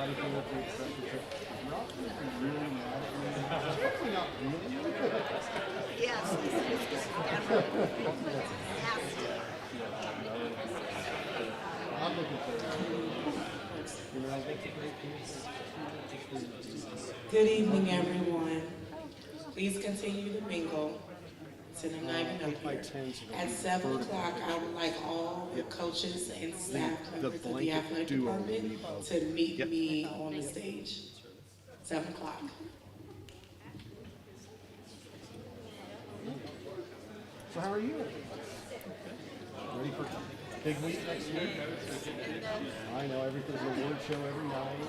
anything with the expression to not really mad at me. Hopefully not really. Yes, it's has to. I'm looking forward to it. Good evening, everyone. Please continue to mingle. Send them not even up here. At 7 o'clock, I would like all the coaches and staff members of the athletic department to meet me on the stage. 7 o'clock. So how are you? Ready for big week next week? I know everything's an award show every night.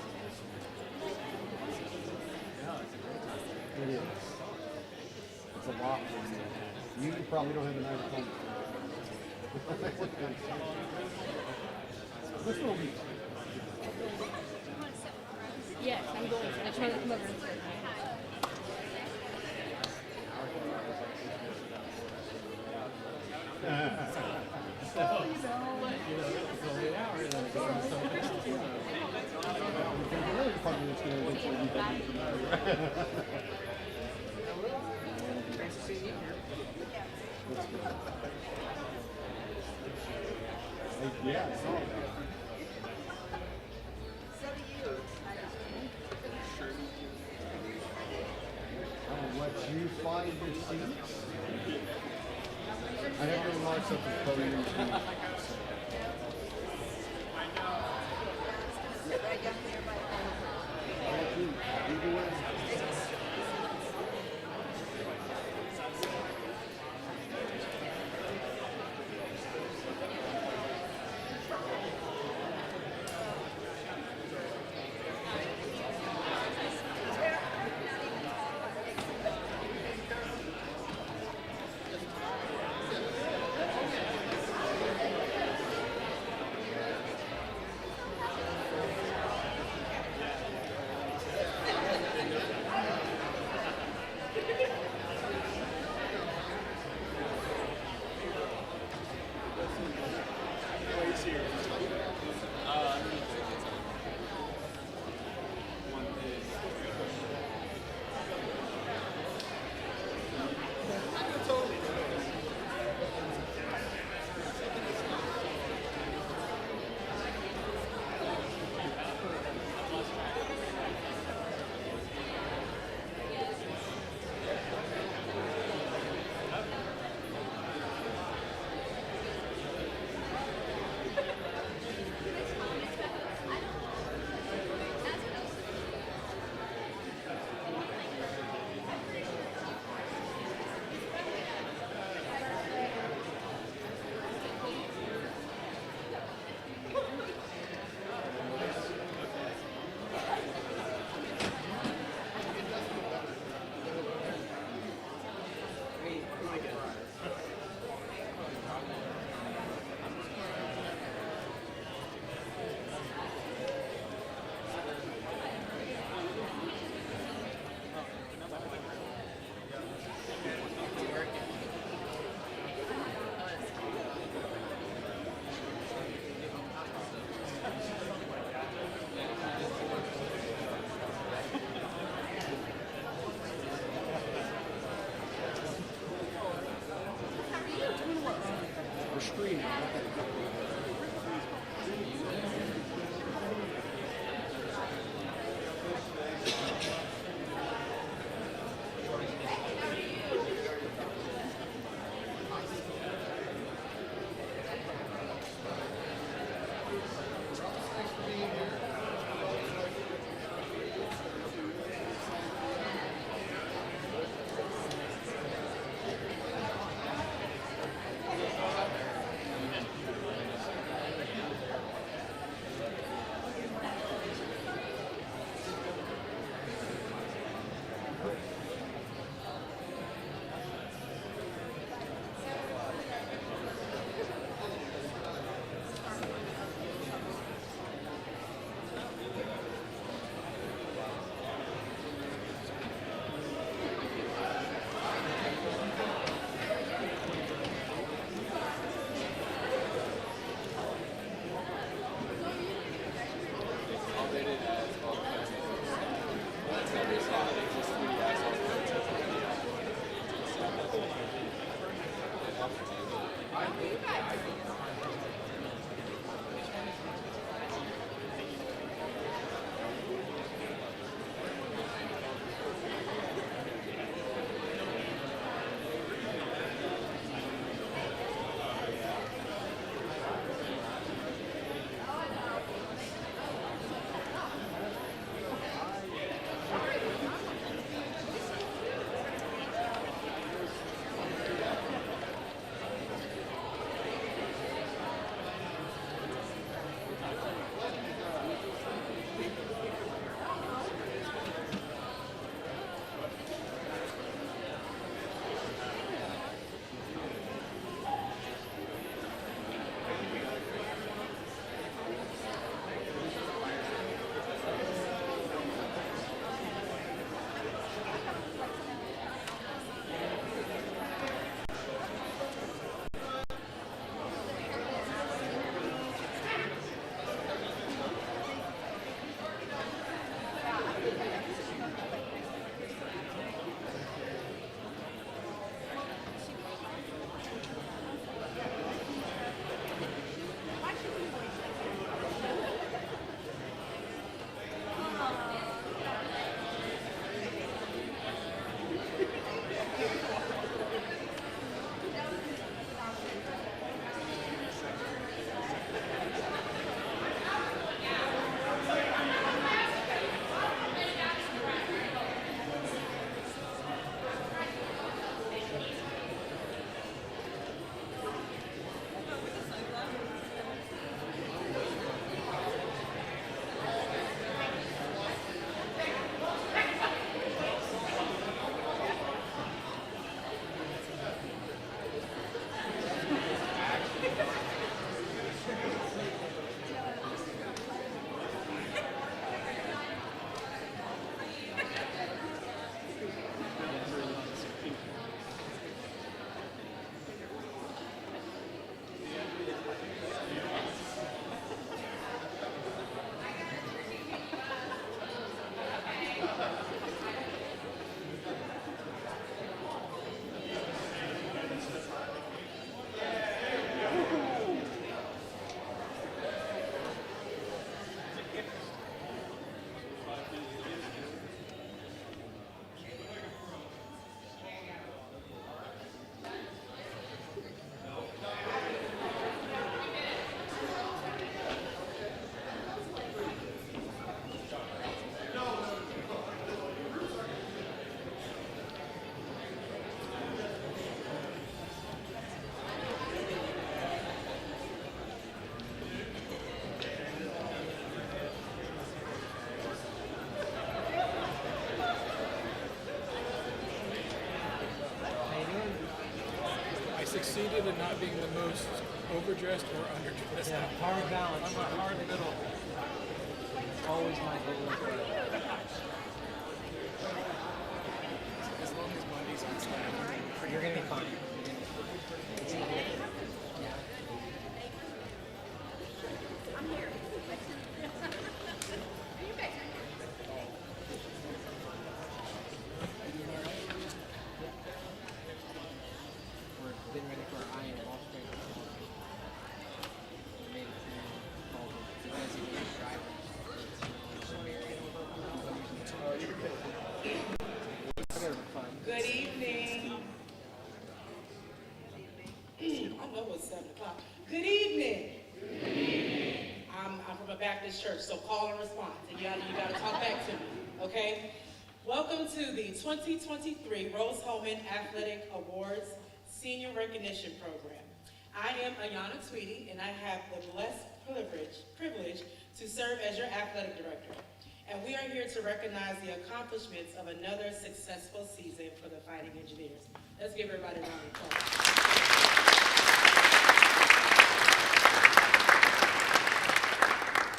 It is. It's a lot for you. You probably don't have a night at home. This will be fun. Yes, I'm going. I just wanted to come over and say Yeah, I saw that. I'll let you find your seats. I have your remarks up as podium. succeeded in not being the most overdressed or underdressed. Yeah, hard balance. I'm a hard middle. Always my goal. As long as Mondays on staff. You're gonna be fine. We're getting ready for our IM off straight. We made it to called the designated driver. Good evening. I know it's 7 o'clock. Good evening. I'm from a Baptist church, so call and response. And you gotta talk back to me, okay? Welcome to the 2023 Rose-Hulman Athletic Awards Senior Recognition Program. I am Ayana Tweedy, and I have the blessed privilege to serve as your athletic director. And we are here to recognize the accomplishments of another successful season for the Fighting Engineers. Let's give everybody a round of applause.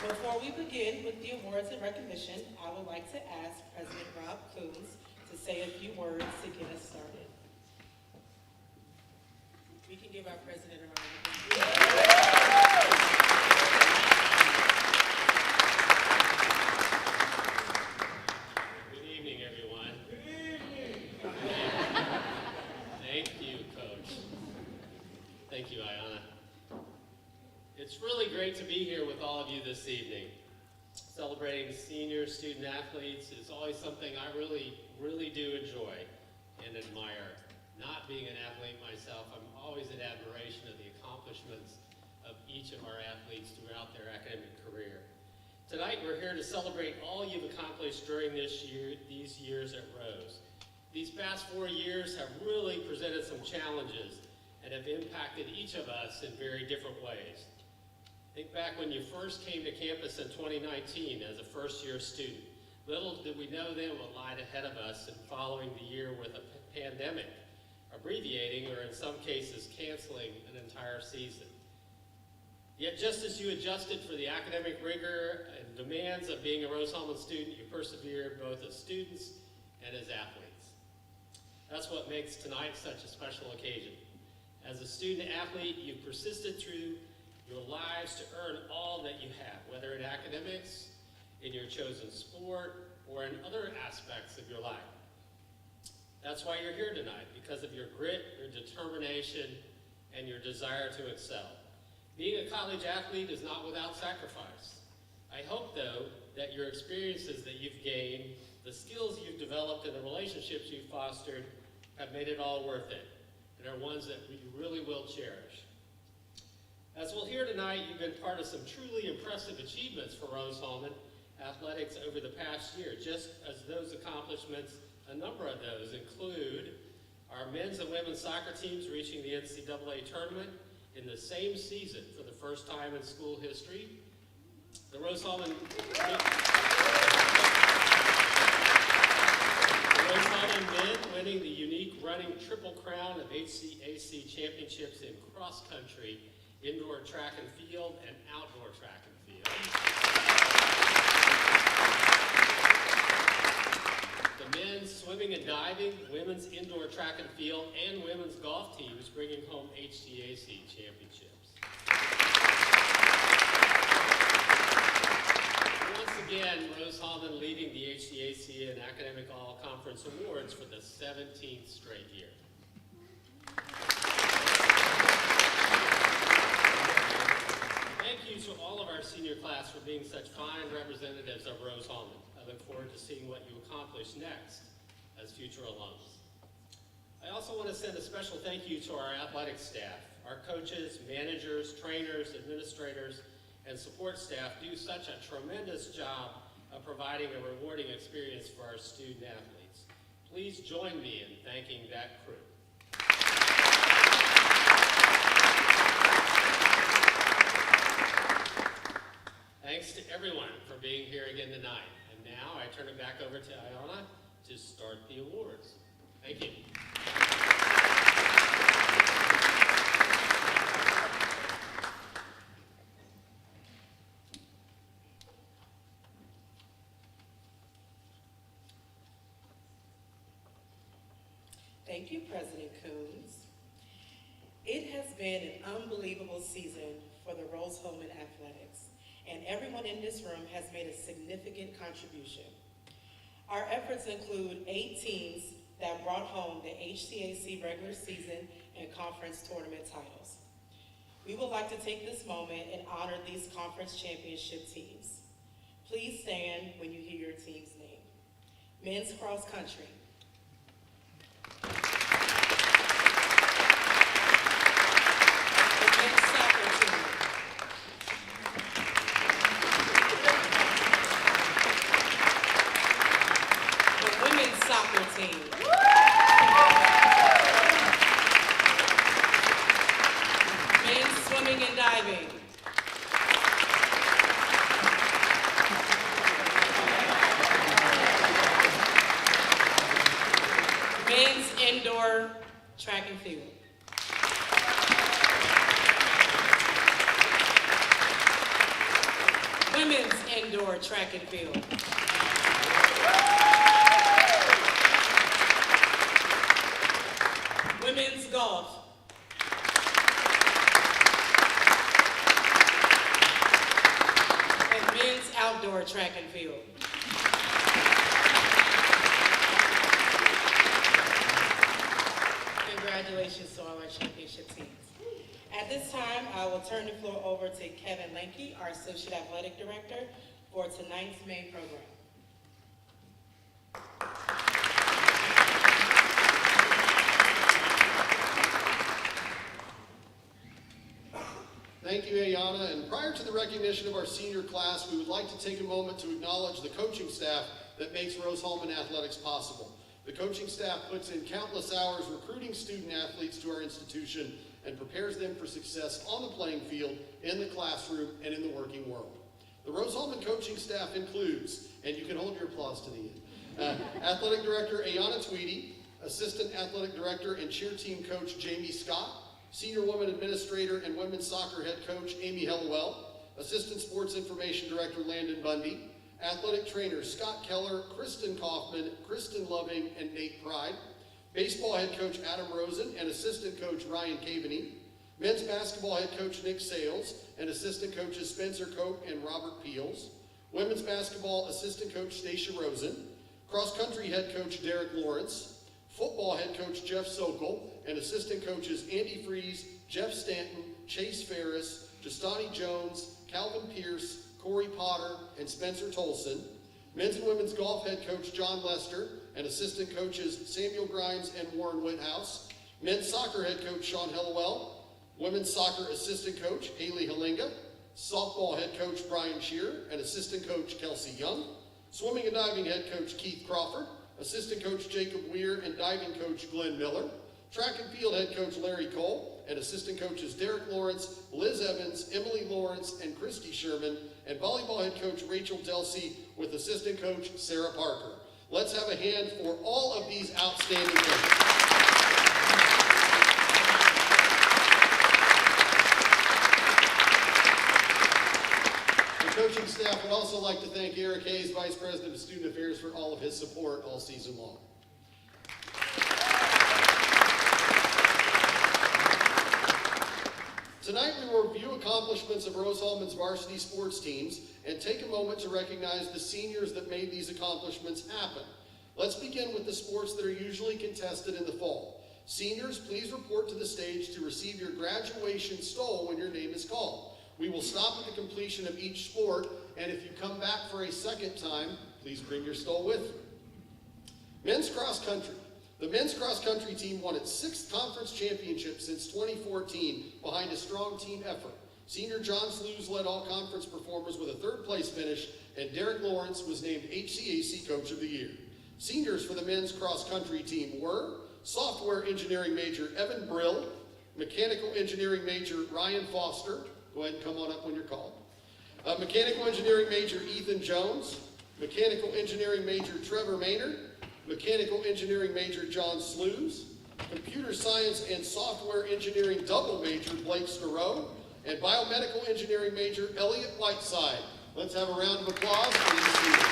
Before we begin with the awards and recognition, I would like to ask President Rob Coons to say a few words to get us started. We can give our president a round of applause. Good evening, everyone. Thank you, Coach. Thank you, Ayana. It's really great to be here with all of you this evening. Celebrating senior student athletes is always something I really do enjoy and admire. Not being an athlete myself, I'm always in admiration of the accomplishments of each of our athletes throughout their academic career. Tonight, we're here to celebrate all you've accomplished during these years at Rose. These past 4 years have really presented some challenges and have impacted each of us in very different ways. Think back when you first came to campus in 2019 as a first-year student. Little did we know then what lied ahead of us in following the year with a pandemic, abbreviating or in some cases canceling an entire season. Yet just as you adjusted for the academic rigor and demands of being a Rose-Hulman student, you persevered both as students and as athletes. That's what makes tonight such a special occasion. As a student athlete, you've persisted through your lives to earn all that you have, whether in academics, in your chosen sport, or in other aspects of your life. That's why you're here tonight, because of your grit, your determination, and your desire to excel. Being a college athlete is not without sacrifice. I hope, though, that your experiences that you've gained, the skills you've developed, and the relationships you've fostered have made it all worth it, and are ones that you really will cherish. As we'll hear tonight, you've been part of some truly impressive achievements for Rose-Hulman athletics over the past year. Just as those accomplishments, a number of those include our men's and women's soccer teams reaching the NCAA tournament in the same season for the first time in school history. The Rose-Hulman men winning the unique running triple crown of HCAC championships in cross country, indoor track and field, and outdoor track and field. The men's swimming and diving, women's indoor track and field, and women's golf teams bringing home HCAC championships. Once again, Rose-Hulman leading the HCAC and Academic All-Conference Awards for the 17th straight year. Thank you to all of our senior class for being such fine representatives of Rose-Hulman. I look forward to seeing what you accomplish next as future alums. I also want to send a special thank you to our athletic staff. Our coaches, managers, trainers, administrators, and support staff do such a tremendous job of providing a rewarding experience for our student athletes. Please join me in thanking that crew. Thanks to everyone for being here again tonight. And now I turn it back over to Ayana to start the awards. Thank you. Thank you, President Coons. It has been an unbelievable season for the Rose-Hulman Athletics, and everyone in this room has made a significant contribution. Our efforts include 8 teams that brought home the HCAC regular season and conference tournament titles. We would like to take this moment and honor these conference championship teams. Please stand when you hear your team's name. Men's cross country. The men's soccer team. The women's soccer team. Men's swimming and diving. Men's indoor track and field. Women's indoor track and field. Women's golf. And men's outdoor track and field. Congratulations to all our championship teams. At this time, I will turn the floor over to Kevin Lanke, our Associate Athletic Director, for tonight's main program. Thank you, Ayana. And prior to the recognition of our senior class, we would like to take a moment to acknowledge the coaching staff that makes Rose-Hulman Athletics possible. The coaching staff puts in countless hours recruiting student athletes to our institution and prepares them for success on the playing field, in the classroom, and in the working world. The Rose-Hulman coaching staff includes, and you can hold your applause to the end, Athletic Director Ayana Tweedy, Assistant Athletic Director and Cheer Team Coach Jamie Scott, Senior Women Administrator and Women's Soccer Head Coach Amy Hellewell, Assistant Sports Information Director Landon Bundy, Athletic Trainers Scott Keller, Kristen Kaufman, Kristen Loving, and Nate Pride, Baseball Head Coach Adam Rosen and Assistant Coach Ryan Caveney, Men's Basketball Head Coach Nick Sales and Assistant Coaches Spencer Cope and Robert Peels, Women's Basketball Assistant Coach Stacia Rosen, Cross Country Head Coach Derek Lawrence, Football Head Coach Jeff Sokol, and Assistant Coaches Andy Fries, Jeff Stanton, Chase Ferris, Justani Jones, Calvin Pierce, Corey Potter, and Spencer Tolson, Men's and Women's Golf Head Coach John Lester, and Assistant Coaches Samuel Grimes and Warren Whithouse, Men's Soccer Head Coach Sean Hellewell, Women's Soccer Assistant Coach Haley Halinga, Softball Head Coach Brian Shearer, and Assistant Coach Kelsey Young, Swimming and Diving Head Coach Keith Crawford, Assistant Coach Jacob Weir, and Diving Coach Glenn Miller, Track and Field Head Coach Larry Cole, and Assistant Coaches Derek Lawrence, Liz Evans, Emily Lawrence, and Christy Sherman, and Volleyball Head Coach Rachel Delsey with Assistant Coach Sarah Parker. Let's have a hand for all of these outstanding coaches. The coaching staff would also like to thank Eric Hayes, Vice President of Student Affairs, for all of his support all season long. Tonight we will review accomplishments of Rose-Hulman's varsity sports teams and take a moment to recognize the seniors that made these accomplishments happen. Let's begin with the sports that are usually contested in the fall. Seniors, please report to the stage to receive your graduation stole when your name is called. We will stop at the completion of each sport, and if you come back for a second time, please bring your stole with you. Men's cross country. The men's cross country team won its 6th conference championship since 2014 behind a strong team effort. Senior John Slews led all conference performers with a 3rd place finish, and Derek Lawrence was named HCAC Coach of the Year. Seniors for the men's cross country team were software engineering major Evan Brill, mechanical engineering major Ryan Foster, go ahead and come on up when you're called, mechanical engineering major Ethan Jones, mechanical engineering major Trevor Maynard, mechanical engineering major John Slews, computer science and software engineering double major Blake Storrow, and biomedical engineering major Elliot Whiteside. Let's have a round of applause for these students.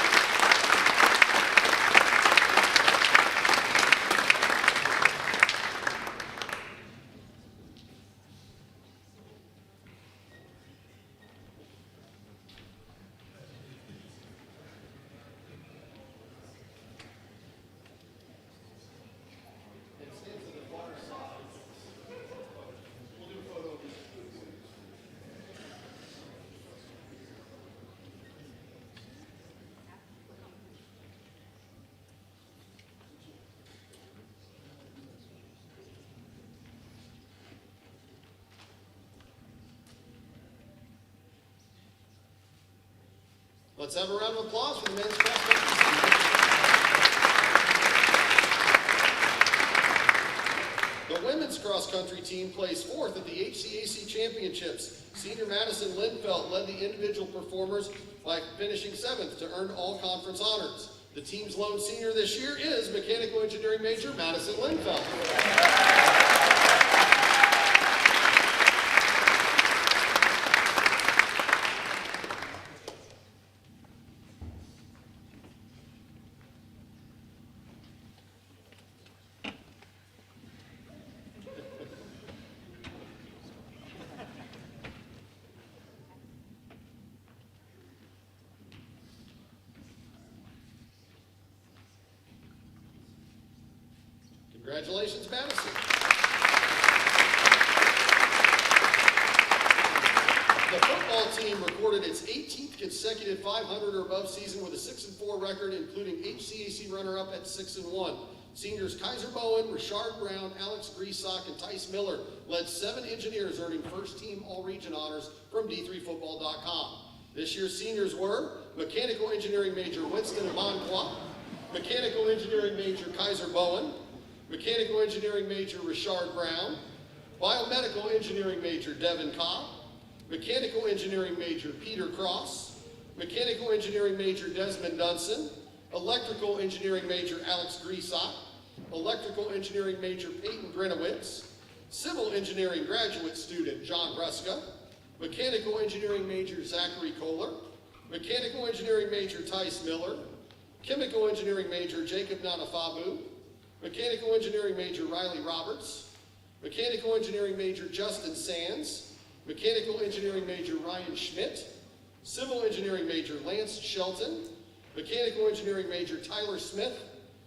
Let's have a round of applause for the men's cross country team. The women's cross-country team placed fourth at the HCAC Championships. Senior Madison Lindfeld led the individual performers by finishing seventh to earn all conference honors. The team's lone senior this year is mechanical engineering major Madison Lindfeld. Congratulations, Madison. The football team recorded its 18th consecutive 500 or above season with a 6-4 record, including HCAC runner-up at 6-1. Seniors Kaiser Bowen, Richard Brown, Alex Griesock, and Tice Miller led 7 engineers earning first-team all-region honors from D3Football.com. This year's seniors were mechanical engineering major Winston Abanqua, mechanical engineering major Kaiser Bowen, mechanical engineering major Richard Brown, biomedical engineering major Devin Cobb, mechanical engineering major Peter Cross, mechanical engineering major Desmond Dunson, electrical engineering major Alex Griesock, electrical engineering major Peyton Grenowitz, civil engineering graduate student John Ruska, mechanical engineering major Zachary Kohler, mechanical engineering major Tice Miller, chemical engineering major Jacob Nanafabu, mechanical engineering major Riley Roberts, mechanical engineering major Justin Sands, mechanical engineering major Ryan Schmidt, civil engineering major Lance Shelton, mechanical engineering major Tyler Smith,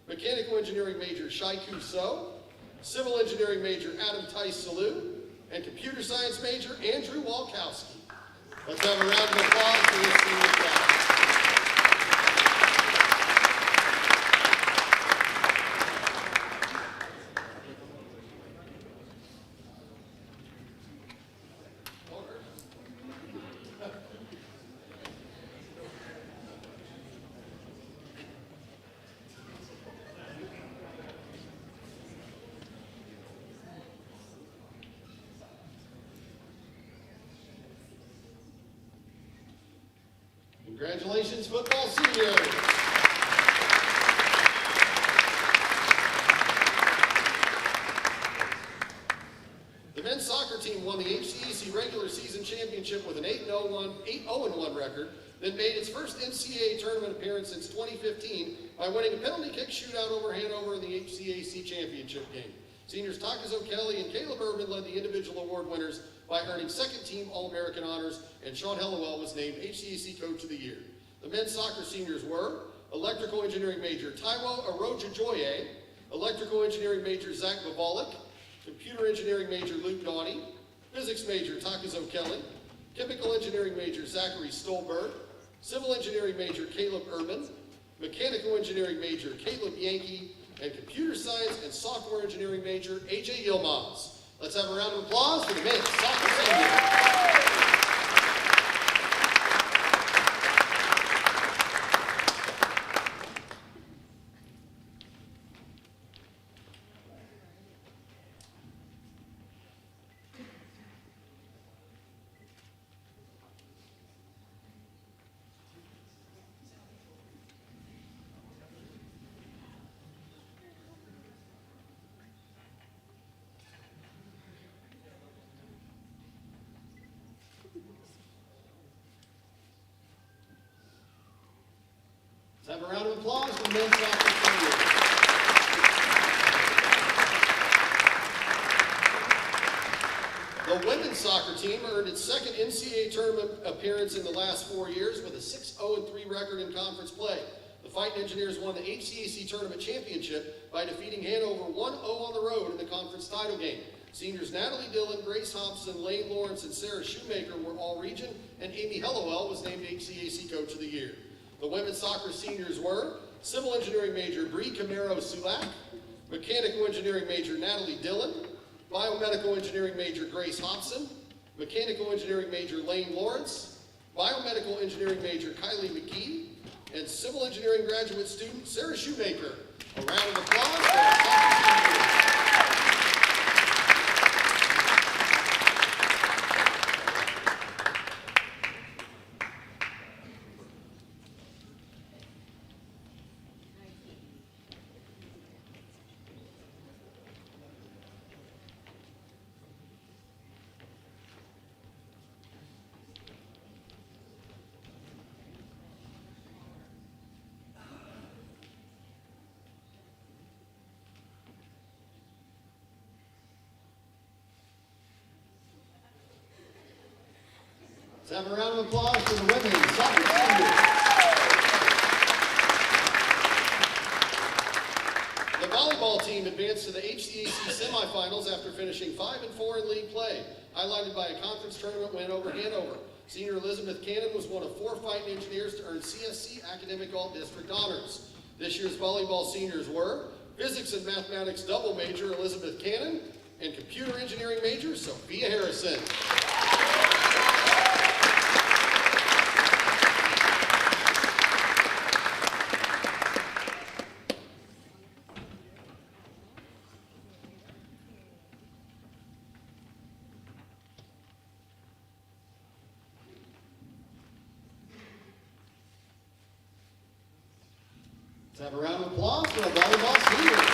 mechanical engineering major Shaiku So, civil engineering major Adam Tice Salou, and computer science major Andrew Walkowski. Let's have a round of applause for this senior class. Congratulations, football seniors. The men's soccer team won the HCAC regular season championship with an 8-0-1 record, then made its first NCAA tournament appearance since 2015 by winning a penalty kick shootout over Hanover in the HCAC championship game. Seniors Takazo Kelly and Caleb Urban led the individual award winners by earning second-team All-American honors, and Sean Hellewell was named HCAC Coach of the Year. The men's soccer seniors were electrical engineering major Taiwo Arojajoye, electrical engineering major Zach Bavalik, computer engineering major Luke Doughty, physics major Takazo Kelly, chemical engineering major Zachary Stolberg, civil engineering major Caleb Urban, mechanical engineering major Caleb Yankee, and computer science and software engineering major AJ Yilmaz. Let's have a round of applause for the men's soccer seniors. Let's have a round of applause for the men's soccer seniors. The women's soccer team earned its second NCAA tournament appearance in the last 4 years with a 6-0-3 record in conference play. The Fighting Engineers won the HCAC tournament championship by defeating Hanover 1-0 on the road in the conference title game. Seniors Natalie Dillon, Grace Hobson, Lane Lawrence, and Sarah Shoemaker were all region, and Amy Hellewell was named HCAC Coach of the Year. The women's soccer seniors were civil engineering major Bree Camaro Sulak, mechanical engineering major Natalie Dillon, biomedical engineering major Grace Hobson, mechanical engineering major Lane Lawrence, biomedical engineering major Kylie McGee, and civil engineering graduate student Sarah Shoemaker. A round of applause for our soccer seniors. Let's have a round of applause for the women's soccer seniors. The volleyball team advanced to the HCAC semifinals after finishing 5-4 in league play, highlighted by a conference tournament win over Hanover. Senior Elizabeth Cannon was one of 4 fighting engineers to earn CSC Academic All-District honors. This year's volleyball seniors were physics and mathematics double major Elizabeth Cannon and computer engineering major Sophia Harrison. Let's have a round of applause for our volleyball seniors.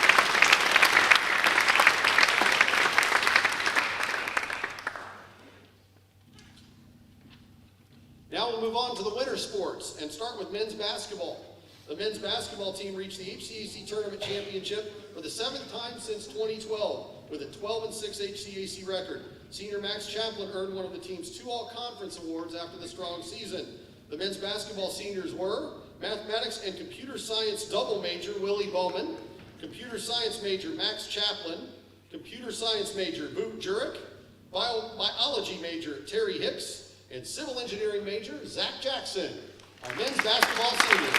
Now we'll move on to the winter sports and start with men's basketball. The men's basketball team reached the HCAC Tournament Championship for the 7th time since 2012 with a 12-6 HCAC record. Senior Max Chaplin earned one of the team's 2 all-conference awards after the strong season. The men's basketball seniors were mathematics and computer science double major Willie Bowman, computer science major Max Chaplin, computer science major Boot Jurek, biology major Terry Hicks, and civil engineering major Zach Jackson. Our men's basketball seniors.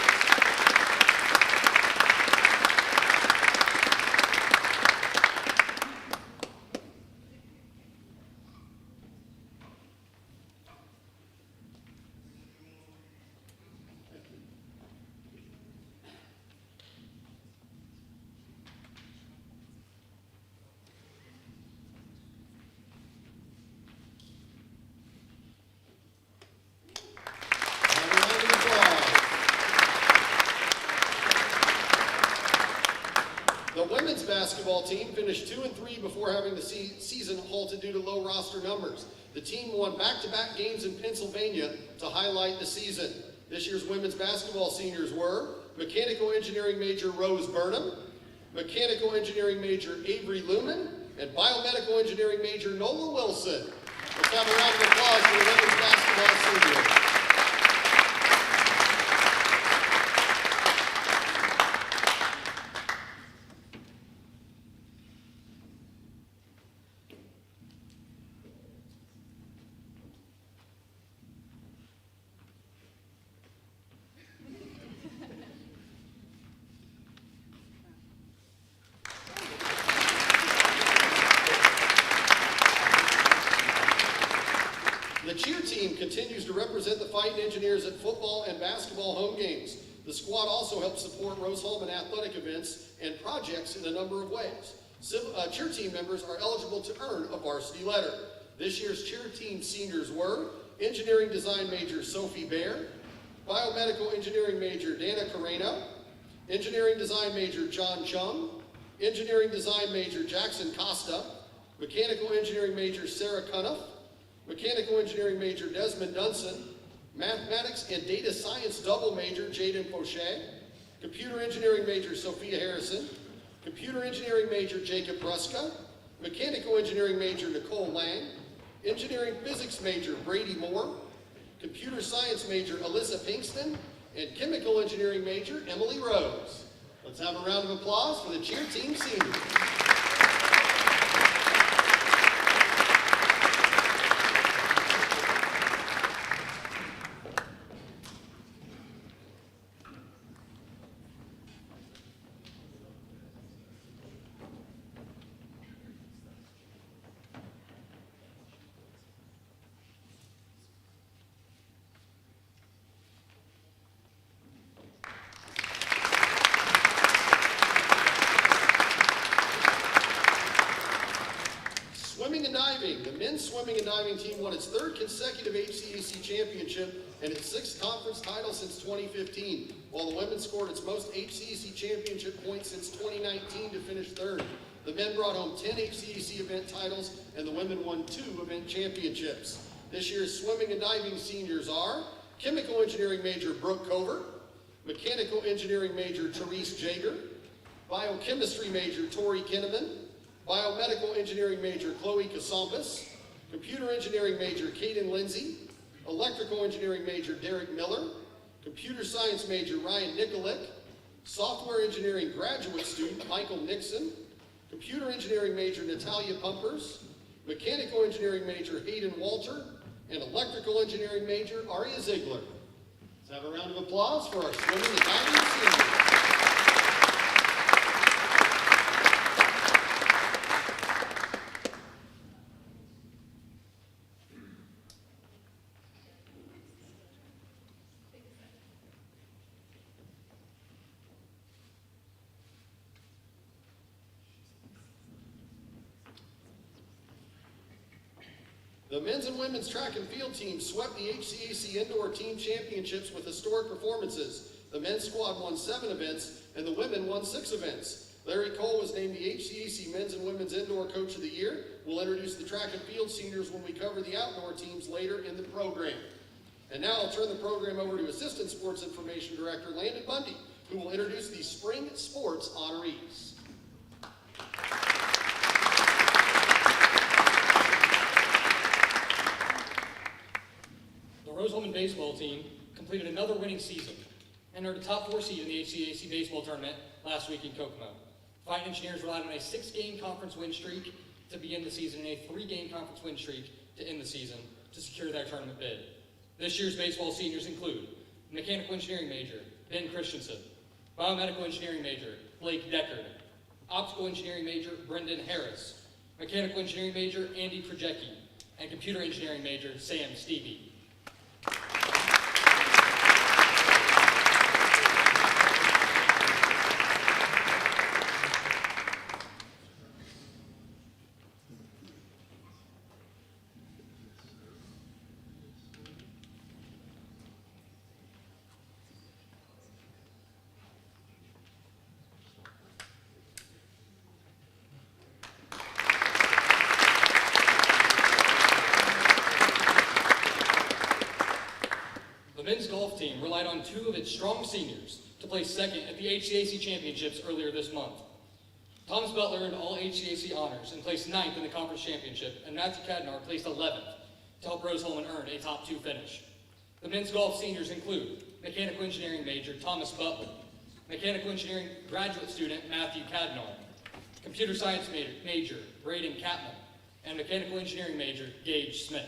The women's basketball team finished 2-3 before having the season halted due to low roster numbers. The team won back-to-back games in Pennsylvania to highlight the season. This year's women's basketball seniors were mechanical engineering major Rose Burnham, mechanical engineering major Avery Lumen, and biomedical engineering major Nola Wilson. Let's have a round of applause for the women's basketball seniors. The cheer team continues to represent the Fighting Engineers at football and basketball home games. The squad also helps support Rose-Hulman athletic events and projects in a number of ways. Cheer team members are eligible to earn a varsity letter. This year's cheer team seniors were engineering design major Sophie Baer, biomedical engineering major Dana Carreno, engineering design major John Chung, engineering design major Jackson Costa, mechanical engineering major Sarah Cunniff, mechanical engineering major Desmond Dunson, mathematics and data science double major Jaden Poche, computer engineering major Sophia Harrison, computer engineering major Jacob Ruska, mechanical engineering major Nicole Lang, engineering physics major Brady Moore, computer science major Alyssa Pinkston, and chemical engineering major Emily Rose. Let's have a round of applause for the cheer team seniors. swimming and diving team won its third consecutive HCAC championship and its sixth conference title since 2015, while the women scored its most HCAC championship points since 2019 to finish third. The men brought home 10 HCAC event titles, and the women won 2 event championships. This year's swimming and diving seniors are chemical engineering major Brooke Covert, mechanical engineering major Therese Jager, biochemistry major Tori Kinneman, biomedical engineering major Chloe Casampus, computer engineering major Kaden Lindsay, electrical engineering major Derek Miller, computer science major Ryan Nikolic, software engineering graduate student Michael Nixon, computer engineering major Natalia Pumpers, mechanical engineering major Hayden Walter, and electrical engineering major Aria Ziegler. Let's have a round of applause for our swimming and diving seniors. The men's and women's track and field teams swept the HCAC Indoor Team Championships with historic performances. The men's squad won 7 events, and the women won 6 events. Larry Cole was named the HCAC Men's and Women's Indoor Coach of the Year. We'll introduce the track and field seniors when we cover the outdoor teams later in the program. And now I'll turn the program over to Assistant Sports Information Director Landon Bundy, who will introduce the Spring Sports honorees. The Rose-Hulman baseball team completed another winning season and earned a top 4 seed in the HCAC baseball tournament last week in Kokomo. Fighting Engineers relied on a 6-game conference win streak to begin the season and a 3-game conference win streak to end the season to secure their tournament bid. This year's baseball seniors include mechanical engineering major Ben Christensen, biomedical engineering major Blake Deckard, optical engineering major Brendan Harris, mechanical engineering major Andy Krajecki, and computer engineering major Sam Stevie. The men's golf team relied on 2 of its strong seniors to place second at the HCAC championships earlier this month. Thomas Butler earned all HCAC honors and placed 9th in the conference championship, and Matthew Cadnar placed 11th to help Rose-Hulman earn a top 2 finish. The men's golf seniors include mechanical engineering major Thomas Butler, mechanical engineering graduate student Matthew Cadnar, computer science major Braden Catmull, and mechanical engineering major Gage Smith.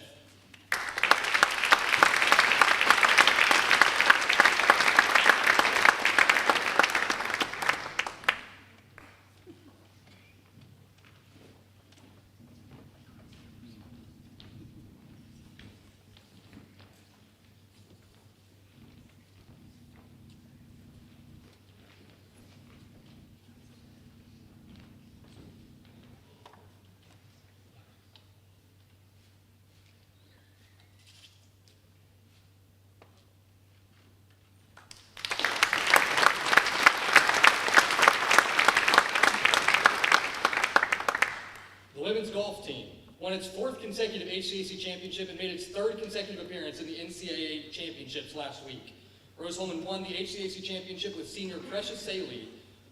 The women's golf team won its 4th consecutive HCAC championship and made its 3rd consecutive appearance in the NCAA championships last week. Rose-Hulman won the HCAC championship with senior Precious Saley,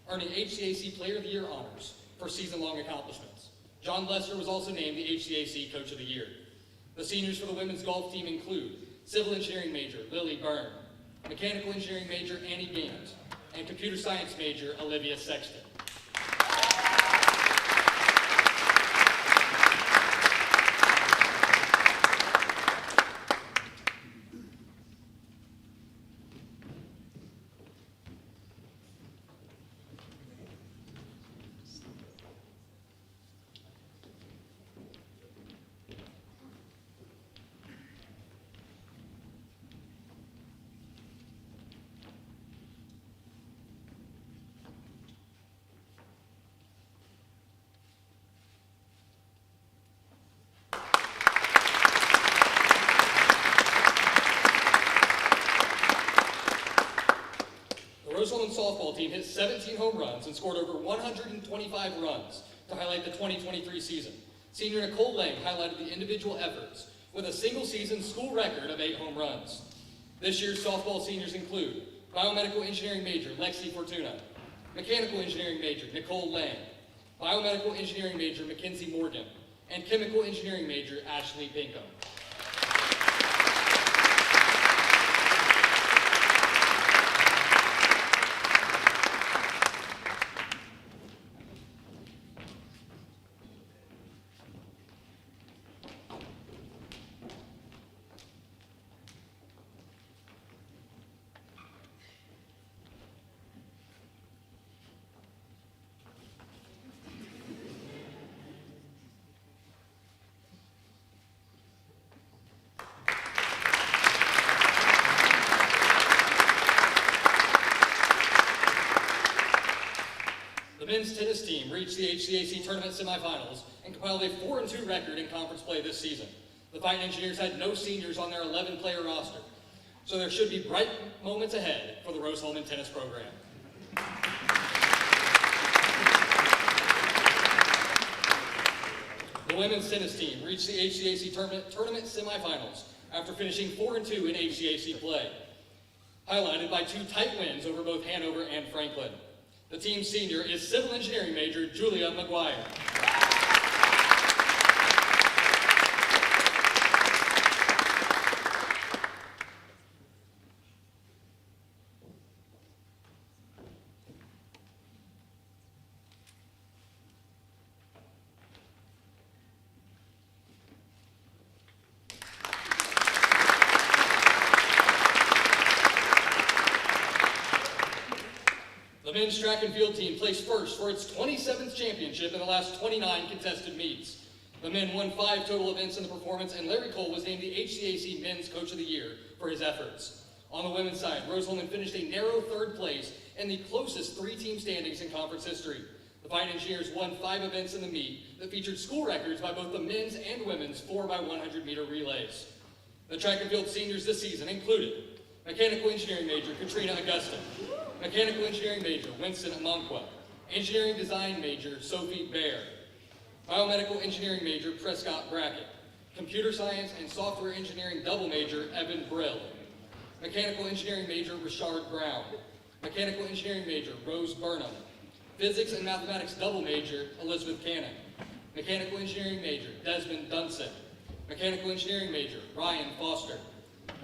earning HCAC Player of the Year honors for season-long accomplishments. John Lester was also named the HCAC Coach of the Year. The seniors for the women's golf team include civil engineering major Lily Byrne, mechanical engineering major Annie Gant, and computer science major Olivia Sexton. Rose-Hulman softball team hit 17 home runs and scored over 125 runs to highlight the 2023 season. Senior Nicole Lang highlighted the individual efforts with a single-season school record of 8 home runs. This year's softball seniors include biomedical engineering major Lexi Fortuna, mechanical engineering major Nicole Lang, biomedical engineering major Mackenzie Morgan, and chemical engineering major Ashley Pinkham. The men's tennis team reached the HCAC tournament semifinals and compiled a 4-2 record in conference play this season. The Fighting Engineers had no seniors on their 11-player roster, so there should be bright moments ahead for the Rose-Hulman tennis program. The women's tennis team reached the HCAC tournament semifinals after finishing 4-2 in HCAC play, highlighted by 2 tight wins over both Hanover and Franklin. The team's senior is civil engineering major Julia McGuire. The men's track and field team placed first for its 27th championship in the last 29 contested meets. The men won 5 total events in the performance, and Larry Cole was named the HCAC Men's Coach of the Year for his efforts. On the women's side, Rose-Hulman finished a narrow 3rd place in the closest 3-team standings in conference history. The Fighting Engineers won 5 events in the meet that featured school records by both the men's and women's 4x100-meter relays. The track and field seniors this season included mechanical engineering major Katrina Augustin, mechanical engineering major Winston Amonkwa, engineering design major Sophie Baer, biomedical engineering major Prescott Brackett, computer science and software engineering double major Evan Brill, mechanical engineering major Richard Brown, mechanical engineering major Rose Burnham, physics and mathematics double major Elizabeth Cannon, mechanical engineering major Desmond Dunson, mechanical engineering major Ryan Foster,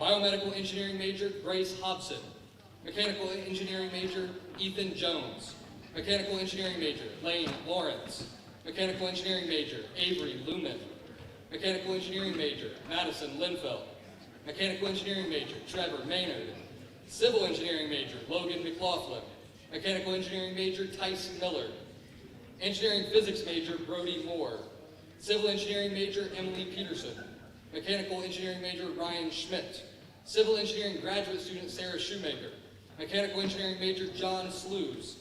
biomedical engineering major Grace Hobson, mechanical engineering major Ethan Jones, mechanical engineering major Lane Lawrence, mechanical engineering major Avery Lumen, mechanical engineering major Madison Linfeld, mechanical engineering major Trevor Maynard, civil engineering major Logan McLaughlin, mechanical engineering major Tyson Miller, engineering physics major Brody Moore, civil engineering major Emily Peterson, mechanical engineering major Ryan Schmidt, civil engineering graduate student Sarah Shoemaker, mechanical engineering major John Slews,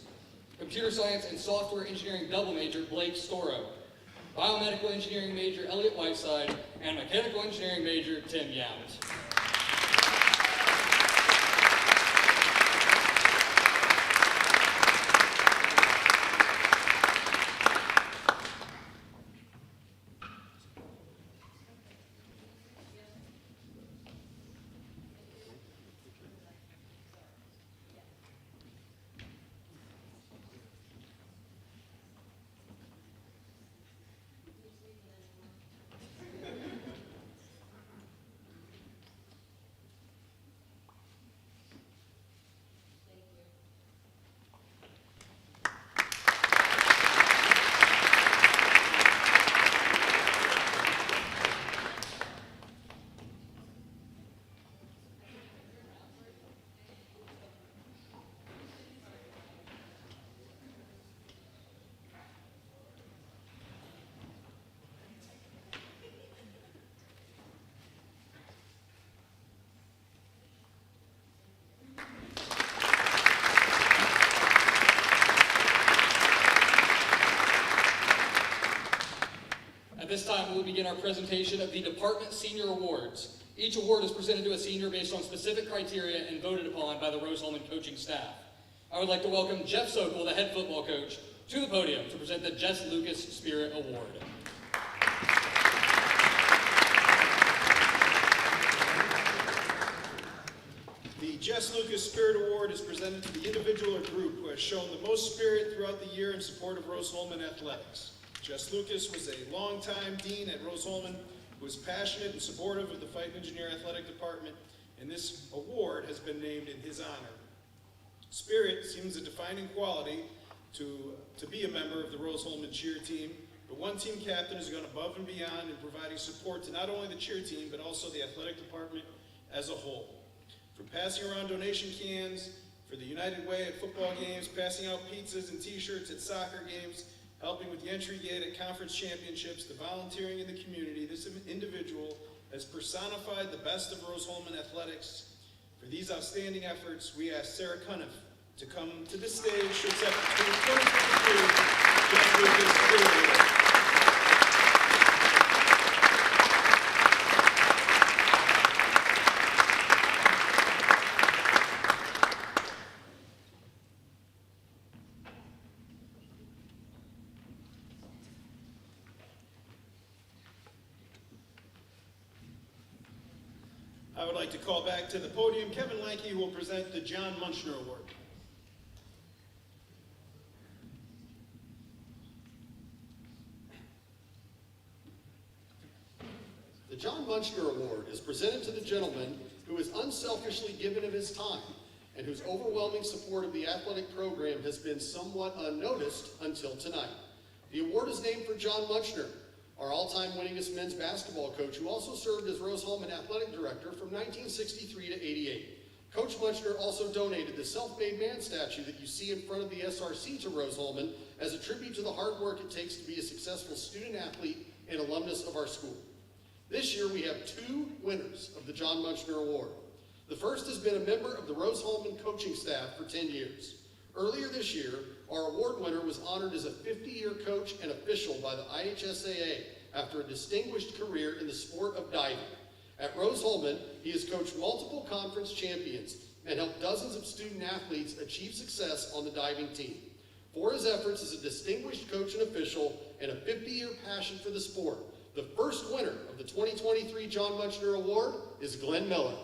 computer science and software engineering double major Blake Storrow, biomedical engineering major Elliot Whiteside, and mechanical engineering major Tim Yount. At this time, we will begin our presentation of the Department Senior Awards. Each award is presented to a senior based on specific criteria and voted upon by the Rose-Hulman coaching staff. I would like to welcome Jeff Sokol, the head football coach, to the podium to present the Jess Lucas Spirit Award. The Jess Lucas Spirit Award is presented to the individual or group who has shown the most spirit throughout the year in support of Rose-Hulman athletics. Jess Lucas was a longtime dean at Rose-Hulman who was passionate and supportive of the Fighting Engineer Athletic Department, and this award has been named in his honor. Spirit seems a defining quality to be a member of the Rose-Hulman cheer team, but one team captain has gone above and beyond in providing support to not only the cheer team, but also the athletic department as a whole. From passing around donation cans for the United Way at football games, passing out pizzas and t-shirts at soccer games, helping with the entry gate at conference championships, to volunteering in the community, this individual has personified the best of Rose-Hulman athletics. For these outstanding efforts, we ask Sarah Cuniff to come to the stage to accept the 2022 Jess Lucas Spirit Award. I would like to call back to the podium Kevin Lanke, who will present the John Munchner Award. The John Munchner Award is presented to the gentleman who has unselfishly given of his time and whose overwhelming support of the athletic program has been somewhat unnoticed until tonight. The award is named for John Munchner, our all-time winningest men's basketball coach, who also served as Rose-Hulman athletic director from 1963 to 88. Coach Munchner also donated the self-made man statue that you see in front of the SRC to Rose-Hulman as a tribute to the hard work it takes to be a successful student athlete and alumnus of our school. This year we have two winners of the John Munchner Award. The first has been a member of the Rose-Hulman coaching staff for 10 years. Earlier this year, our award winner was honored as a 50-year coach and official by the IHSAA after a distinguished career in the sport of diving. At Rose-Hulman, he has coached multiple conference champions and helped dozens of student athletes achieve success on the diving team. For his efforts as a distinguished coach and official and a 50-year passion for the sport, the first winner of the 2023 John Munchner Award is Glenn Miller.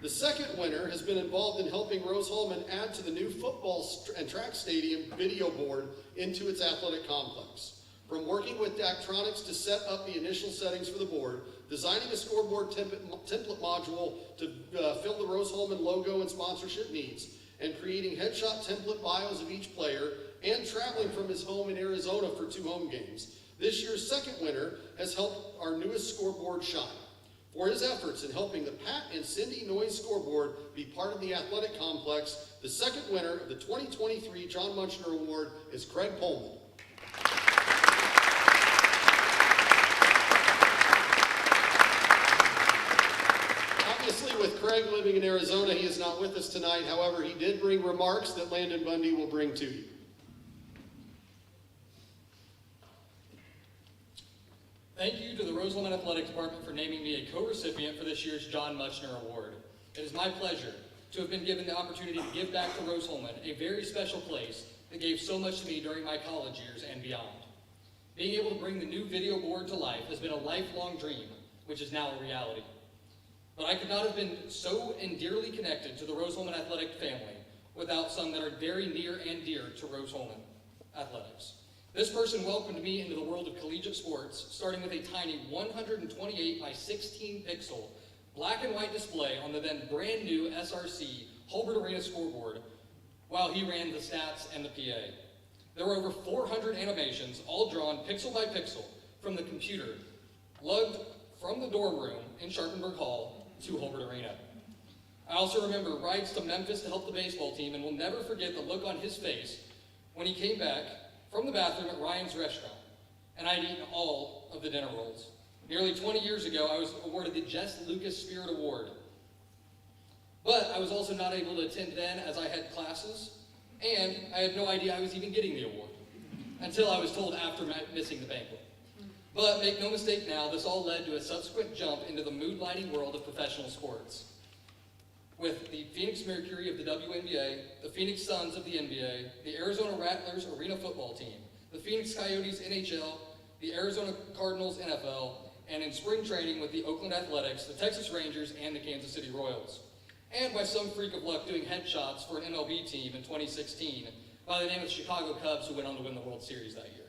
The second winner has been involved in helping Rose-Hulman add to the new football and track stadium video board into its athletic complex. From working with Daktronics to set up the initial settings for the board, designing a scoreboard template module to fill the Rose-Hulman logo and sponsorship needs, and creating headshot template bios of each player, and traveling from his home in Arizona for 2 home games, this year's second winner has helped our newest scoreboard shine. For his efforts in helping the Pat and Cindy Noyes scoreboard be part of the athletic complex, the second winner of the 2023 John Munchner Award is Craig Pullman. Obviously, with Craig living in Arizona, he is not with us tonight. However, he did bring remarks that Landon Bundy will bring to you. Thank you to the Rose-Hulman Athletic Department for naming me a co-recipient for this year's John Munchner Award. It is my pleasure to have been given the opportunity to give back to Rose-Hulman, a very special place that gave so much to me during my college years and beyond. Being able to bring the new video board to life has been a lifelong dream, which is now a reality. But I could not have been so and dearly connected to the Rose-Hulman athletic family without some that are very near and dear to Rose-Hulman athletics. This person welcomed me into the world of collegiate sports, starting with a tiny 128 by 16 pixel black and white display on the then brand new SRC Holbert Arena scoreboard while he ran the stats and the PA. There were over 400 animations, all drawn pixel by pixel from the computer, lugged from the dorm room in Sharpenburg Hall to Holbert Arena. I also remember rides to Memphis to help the baseball team, and will never forget the look on his face when he came back from the bathroom at Ryan's restaurant, and I'd eaten all of the dinner rolls. Nearly 20 years ago, I was awarded the Jess Lucas Spirit Award. But I was also not able to attend then, as I had classes, and I had no idea I was even getting the award, until I was told after missing the banquet. But make no mistake now, this all led to a subsequent jump into the mood-lighting world of professional sports. With the Phoenix Mercury of the WNBA, the Phoenix Suns of the NBA, the Arizona Rattlers Arena Football Team, the Phoenix Coyotes NHL, the Arizona Cardinals NFL, and in spring training with the Oakland Athletics, the Texas Rangers, and the Kansas City Royals. And by some freak of luck doing headshots for an MLB team in 2016 by the name of the Chicago Cubs, who went on to win the World Series that year.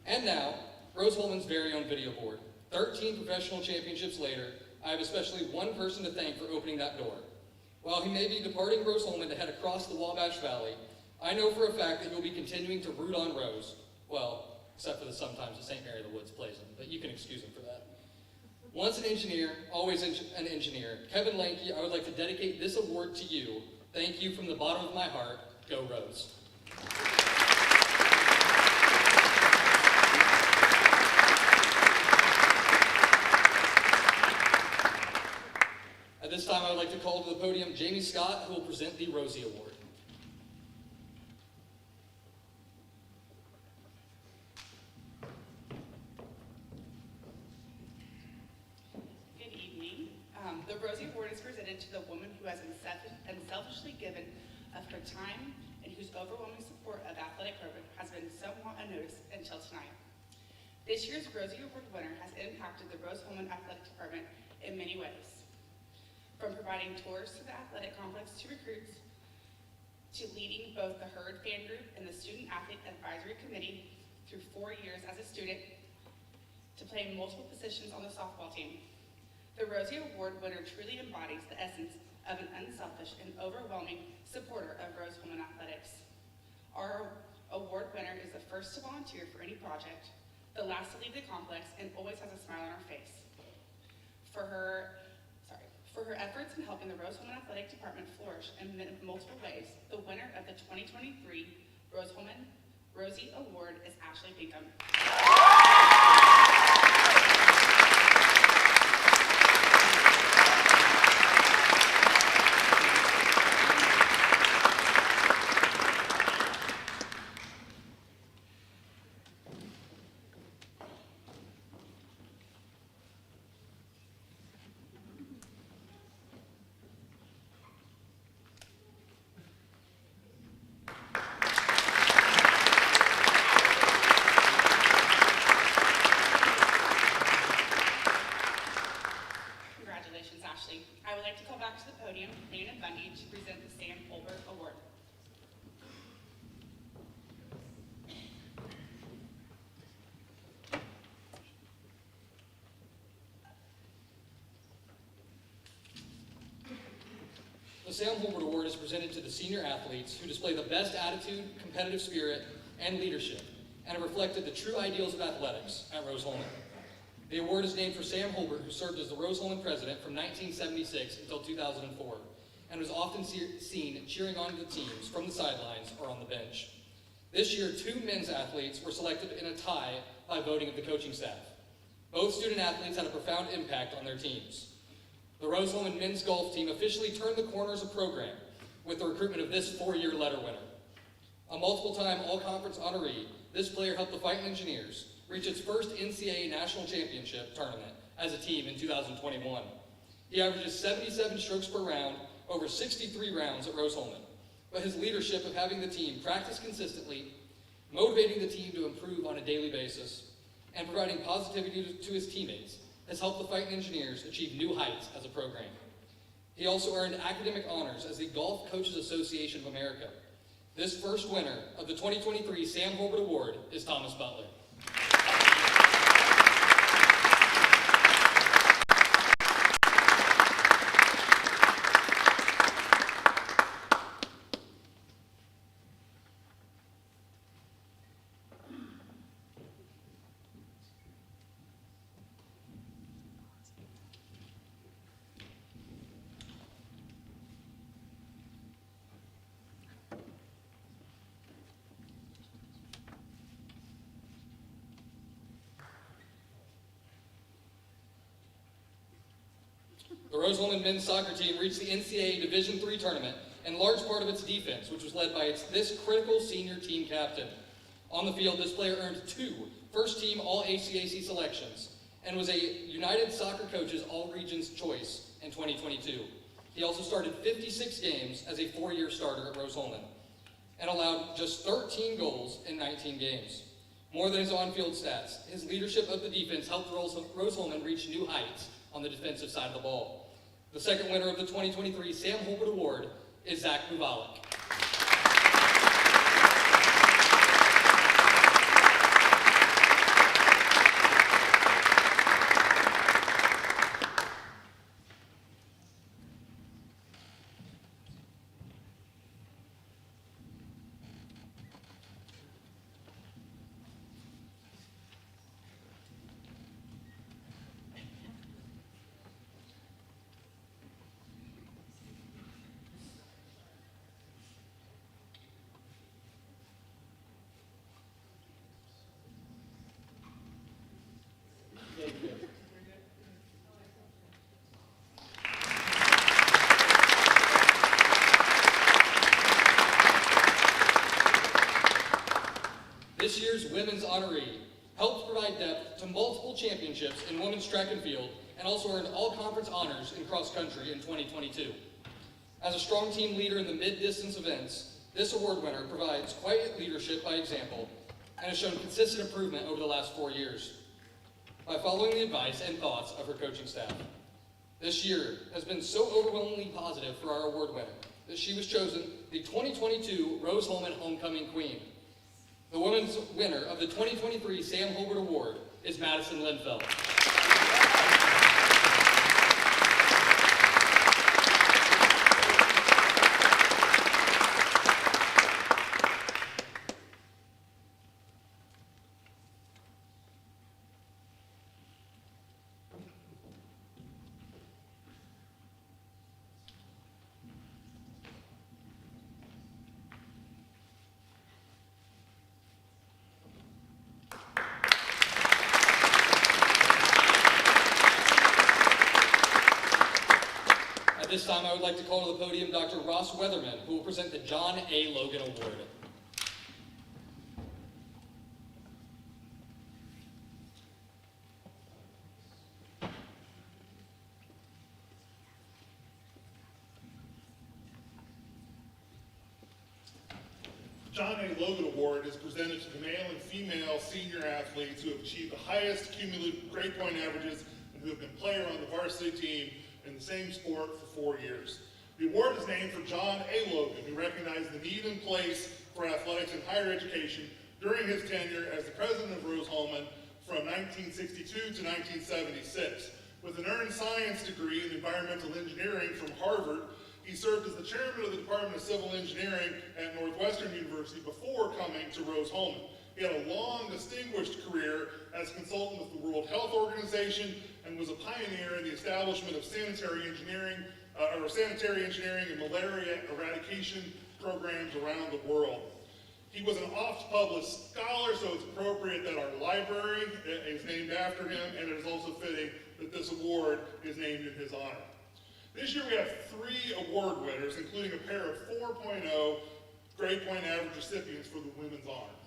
And now, Rose-Hulman's very own video board. 13 professional championships later, I have especially one person to thank for opening that door. While he may be departing Rose-Hulman to head across the Wabash Valley, I know for a fact that you'll be continuing to root on Rose. Well, except for the sometimes the St. Mary of the Woods plays him, but you can excuse him for that. Once an engineer, always an engineer. Kevin Lanke, I would like to dedicate this award to you. Thank you from the bottom of my heart. Go Rose. At this time, I would like to call to the podium Jamie Scott, who will present the Rosie Award. Good evening. The Rosie Award is presented to the woman who has unselfishly given of her time and whose overwhelming support of athletic program has been somewhat unnoticed until tonight. This year's Rosie Award winner has impacted the Rose-Hulman Athletic Department in many ways. From providing tours to the athletic complex to recruits, to leading both the Herd fan group and the Student Athlete Advisory Committee through 4 years as a student, to playing multiple positions on the softball team. The Rosie Award winner truly embodies the essence of an unselfish and overwhelming supporter of Rose-Hulman athletics. Our award winner is the first to volunteer for any project, the last to leave the complex, and always has a smile on her face. For her efforts in helping the Rose-Hulman Athletic Department flourish in multiple ways, the winner of the 2023 Rose-Hulman Rosie Award is Ashley Pinkham. Congratulations, Ashley. I would like to call back to the podium Dana Bundy to present the Sam Holbert Award. The Sam Holbert Award is presented to the senior athletes who display the best attitude, competitive spirit, and leadership, and have reflected the true ideals of athletics at Rose-Hulman. The award is named for Sam Holbert, who served as the Rose-Hulman president from 1976 until 2004, and was often seen cheering on the teams from the sidelines or on the bench. This year, 2 men's athletes were selected in a tie by voting of the coaching staff. Both student athletes had a profound impact on their teams. The Rose-Hulman men's golf team officially turned the corner as a program with the recruitment of this 4-year letter winner. A multiple-time all-conference honoree, this player helped the Fighting Engineers reach its first NCAA national championship tournament as a team in 2021. He averages 77 strokes per round, over 63 rounds at Rose-Hulman. But his leadership of having the team practice consistently, motivating the team to improve on a daily basis, and providing positivity to his teammates has helped the Fighting Engineers achieve new heights as a program. He also earned academic honors as the Golf Coaches Association of America. This first winner of the 2023 Sam Holbert Award is Thomas Butler. The Rose-Hulman men's soccer team reached the NCAA Division III tournament in large part of its defense, which was led by this critical senior team captain. On the field, this player earned 2 first-team All-ACAC selections and was a United Soccer Coaches All-Regions Choice in 2022. He also started 56 games as a 4-year starter at Rose-Hulman and allowed just 13 goals in 19 games. More than his on-field stats, his leadership of the defense helped Rose-Hulman reach new heights on the defensive side of the ball. The second winner of the 2023 Sam Holbert Award is Zach Buvalik. This year's women's honoree helped provide depth to multiple championships in women's track and field and also earned all-conference honors in cross-country in 2022. As a strong team leader in the mid-distance events, this award winner provides quiet leadership by example and has shown consistent improvement over the last 4 years by following the advice and thoughts of her coaching staff. This year has been so overwhelmingly positive for our award winner that she was chosen the 2022 Rose-Hulman Homecoming Queen. The women's winner of the 2023 Sam Holbert Award is Madison Linfeld. At this time, I would like to call to the podium Dr. Ross Weatherman, who will present the John A. Logan Award. John A. Logan Award is presented to the male and female senior athletes who have achieved the highest cumulative grade point averages and who have been player on the varsity team in the same sport for 4 years. The award is named for John A. Logan, who recognized the need and place for athletics in higher education during his tenure as the president of Rose-Hulman from 1962 to 1976. With an earned science degree in environmental engineering from Harvard, he served as the chairman of the Department of Civil Engineering at Northwestern University before coming to Rose-Hulman. He had a long, distinguished career as a consultant with the World Health Organization and was a pioneer in the establishment of sanitary engineering and malaria eradication programs around the world. He was an oft-published scholar, so it's appropriate that our library is named after him, and it is also fitting that this award is named in his honor. This year we have 3 award winners, including a pair of 4.0 grade point average recipients for the women's honor.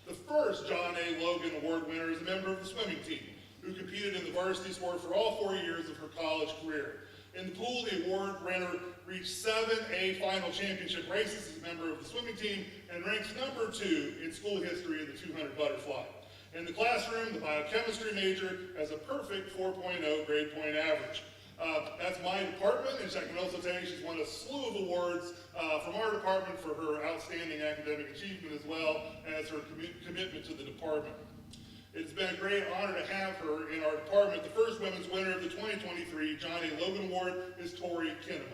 The first John A. Logan Award winner is a member of the swimming team, who competed in the varsity sport for all 4 years of her college career. In the pool, the award winner reached 7 A final championship races as a member of the swimming team and ranks number 2 in school history in the 200 butterfly. In the classroom, the biochemistry major has a perfect 4.0 grade point average. That's my department, and I can also tell you she's won a slew of awards from our department for her outstanding academic achievement as well as her commitment to the department. It's been a great honor to have her in our department. The first women's winner of the 2023 John A. Logan Award is Tori Kinnaman.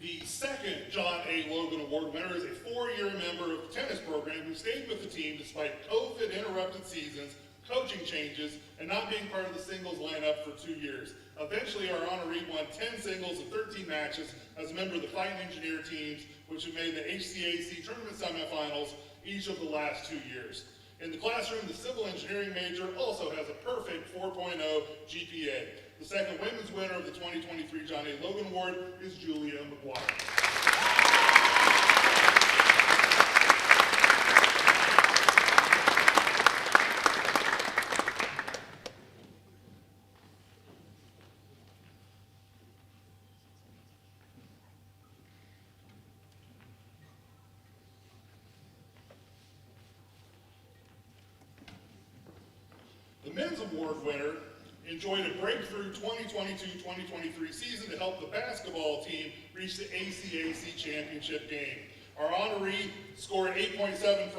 The second John A. Logan Award winner is a 4-year member of the tennis program who stayed with the team despite COVID-interrupted seasons coaching changes, and not being part of the singles lineup for 2 years. Eventually, our honoree won 10 singles and 13 matches as a member of the Fighting Engineer teams, which have made the HCAC tournament semifinals each of the last 2 years. In the classroom, the civil engineering major also has a perfect 4.0 GPA. The second women's winner of the 2023 John A. Logan Award is Julia McGuire. The men's award winner enjoyed a breakthrough 2022-2023 season to help the basketball team reach the ACAC championship game. Our honoree scored 8.7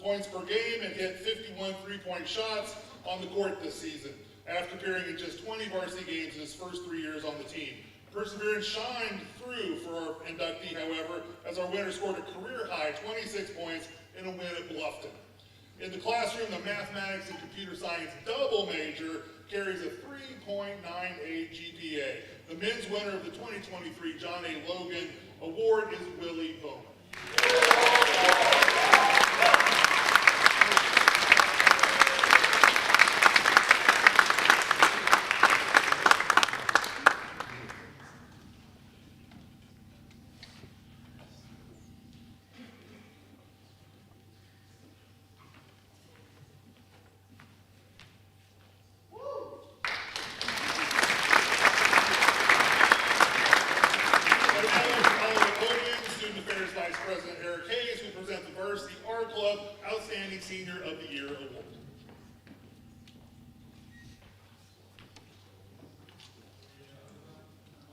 points per game and hit 51 three-point shots on the court this season, after appearing in just 20 varsity games in his first 3 years on the team. Perseverance shined through for our inductee, however, as our winner scored a career-high 26 points in a win at Bluffton. In the classroom, the mathematics and computer science double major carries a 3.98 GPA. The men's winner of the 2023 John A. Logan Award is Willie Bowman. Senior of the Year Award.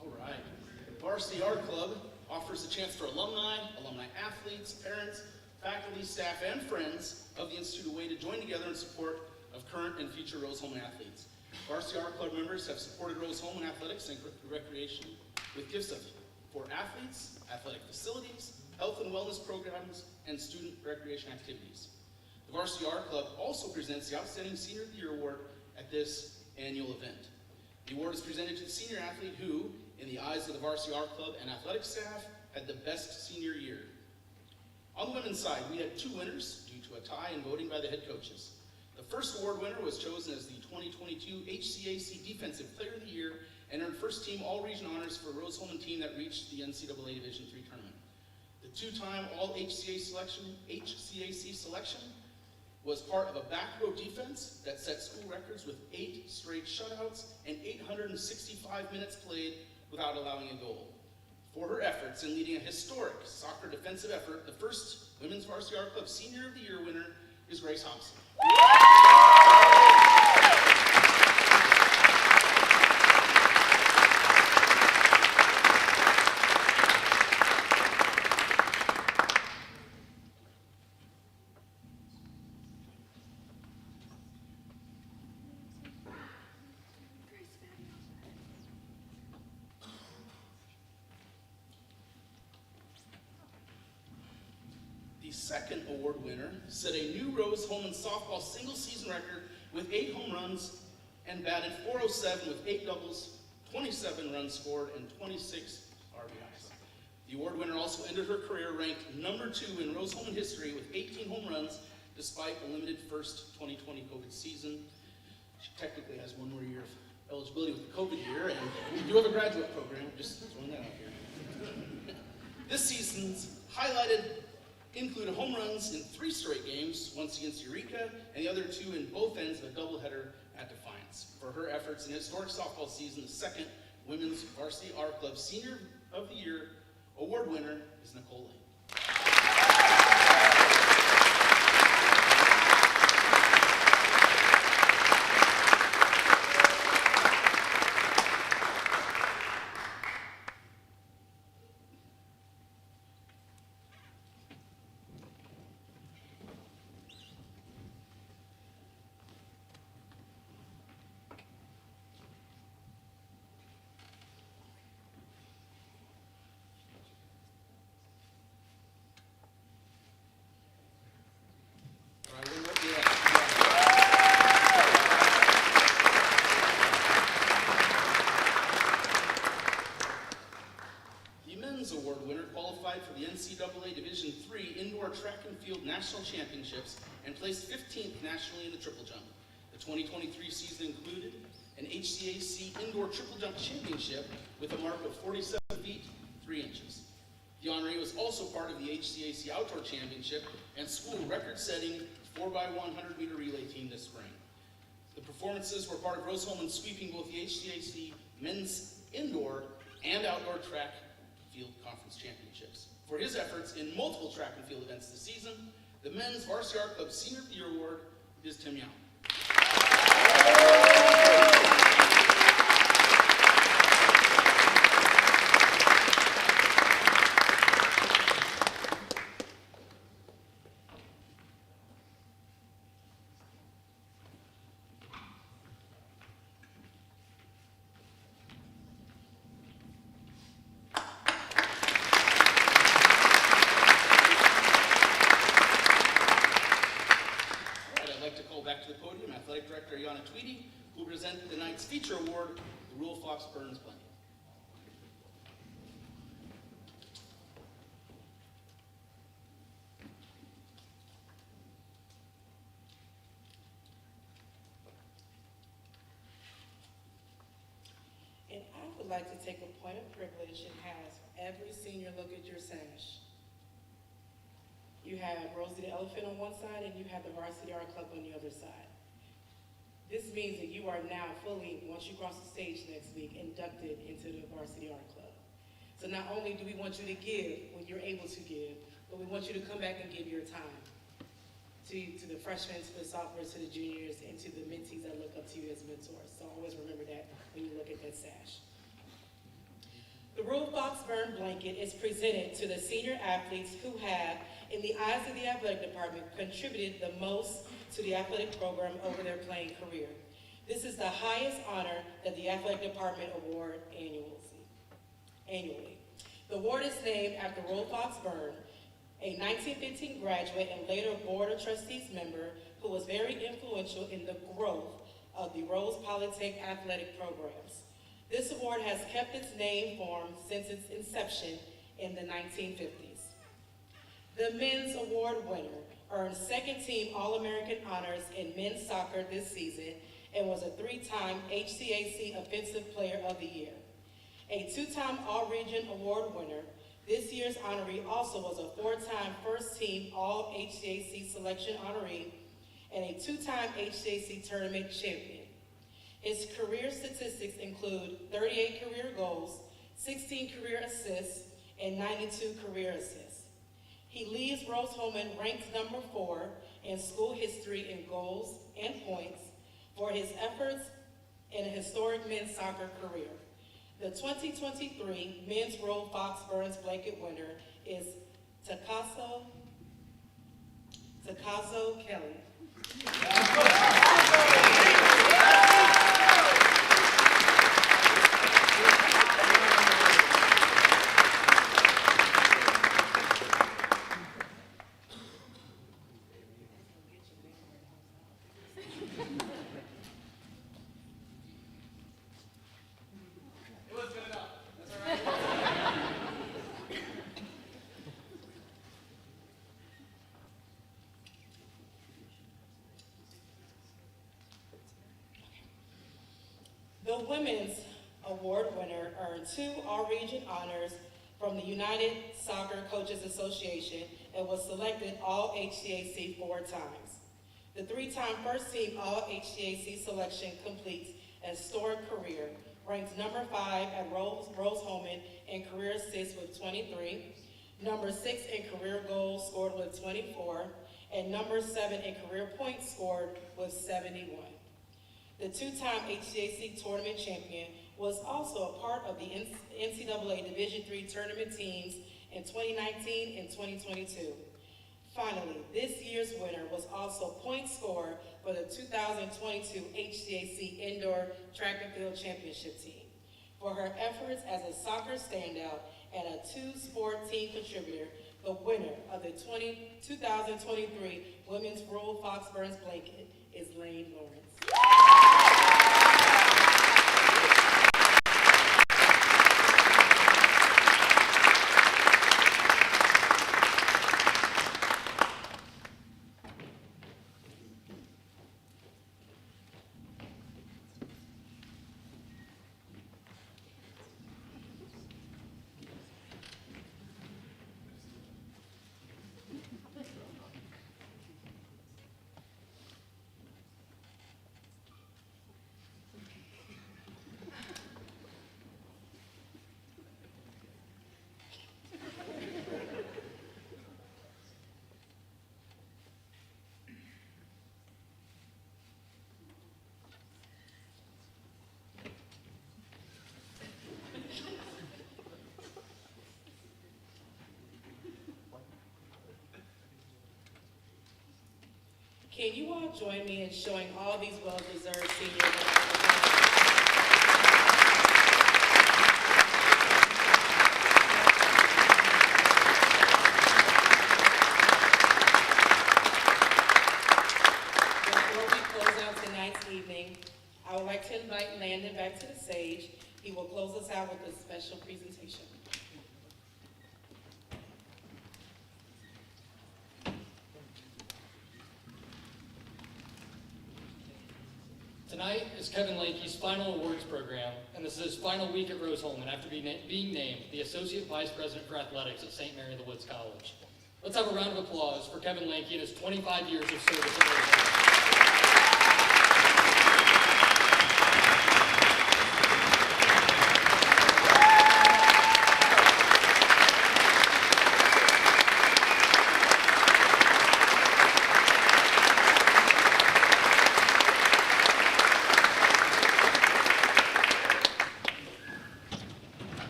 All right. Varsity Art Club offers a chance for alumni, alumni athletes, parents, faculty, staff, and friends of the Institute a way to join together in support of current and future Rose-Hulman athletes. Varsity Art Club members have supported Rose-Hulman athletics and recreation with gifts for athletes, athletic facilities, health and wellness programs, and student recreation activities. The Varsity Art Club also presents the Outstanding Senior of the Year Award at this annual event. The award is presented to the senior athlete who, in the eyes of the Varsity Art Club and athletic staff, had the best senior year. On the women's side, we had 2 winners due to a tie in voting by the head coaches. The first award winner was chosen as the 2022 HCAC Defensive Player of the Year and earned first team all-region honors for a Rose-Hulman team that reached the NCAA Division III tournament. The 2-time All-HCAC selection was part of a back row defense that set school records with 8 straight shutouts and 865 minutes played without allowing a goal. For her efforts in leading a historic soccer defensive effort, the first Women's Varsity Art Club Senior of the Year winner is Grace Thompson. The second award winner set a new Rose-Hulman softball single-season record with 8 home runs and batted .407 with 8 doubles, 27 runs scored, and 26 RBIs. The award winner also ended her career ranked number 2 in Rose-Hulman history with 18 home runs, despite a limited first 2020 COVID season. She technically has 1 more year of eligibility with the COVID year, and we do have a graduate program, just throwing that out here. This season's highlighted included home runs in 3 straight games, once against Eureka, and the other 2 in both ends of a doubleheader at Defiance. For her efforts in a historic softball season, the second Women's Varsity Art Club Senior of the Year Award winner is Nicole Lane. national championships and placed 15th nationally in the triple jump. The 2023 season included an HCAC Indoor Triple Jump Championship with a mark of 47 feet, 3 inches. The honoree was also part of the HCAC Outdoor Championship and school record-setting 4x100 meter relay team this spring. The performances were part of Rose-Hulman sweeping both the HCAC men's indoor and outdoor track field conference championships. For his efforts in multiple track and field events this season, the men's Varsity Art Club Senior of the Year Award is Tim Young. Feature Award, the Rule Fox Burns Blanket. And I would like to take a point of privilege and have every senior look at your sash. You have Rosie the Elephant on one side and you have the Varsity Art Club on the other side. This means that you are now fully, once you cross the stage next week, inducted into the Varsity Art Club. So not only do we want you to give when you're able to give, but we want you to come back and give your time to the freshmen, to the sophomores, to the juniors, and to the mentees that look up to you as mentors. So always remember that when you look at that sash. The Rule Fox Burn Blanket is presented to the senior athletes who have, in the eyes of the athletic department, contributed the most to the athletic program over their playing career. This is the highest honor that the athletic department award annually. The award is named after Rule Fox Burn, a 1915 graduate and later Board of Trustees member who was very influential in the growth of the Rose Polytech athletic programs. This award has kept its name form since its inception in the 1950s. The men's award winner earned second-team All-American honors in men's soccer this season and was a 3-time HCAC Offensive Player of the Year. A 2-time All-Region Award winner, this year's honoree also was a 4-time first-team All-HCAC Selection honoree and a 2-time HCAC Tournament champion. His career statistics include 38 career goals, 16 career assists, and 92 career assists. He leaves Rose-Hulman ranked number 4 in school history in goals and points for his efforts in a historic men's soccer career. The 2023 Men's Rule Fox Burns Blanket winner is Takazo Kelly. The women's award winner earned 2 All-Region honors from the United Soccer Coaches Association and was selected All-HCAC 4 times. The 3-time first-team All-HCAC selection completes a historic career, ranked number 5 at Rose-Hulman in career assists with 23, number 6 in career goals scored with 24, and number 7 in career points scored with 71. The 2-time HCAC tournament champion was also a part of the NCAA Division III tournament teams in 2019 and 2022. Finally, this year's winner was also point scorer for the 2022 HCAC Indoor Track and Field Championship team. For her efforts as a soccer standout and a 2-sport team contributor, the winner of the 2023 Women's Rule Fox Burns Blanket is Lane Lawrence. Can you all join me in showing all these well-deserved seniors? Before we close out tonight's evening, I would like to invite Landon back to the stage. He will close us out with a special presentation. Tonight is Kevin Lakey's final awards program, and this is his final week at Rose-Hulman after being named the Associate Vice President for Athletics at St. Mary of the Woods College. Let's have a round of applause for Kevin Lakey and his 25 years of service at Rose-Hulman.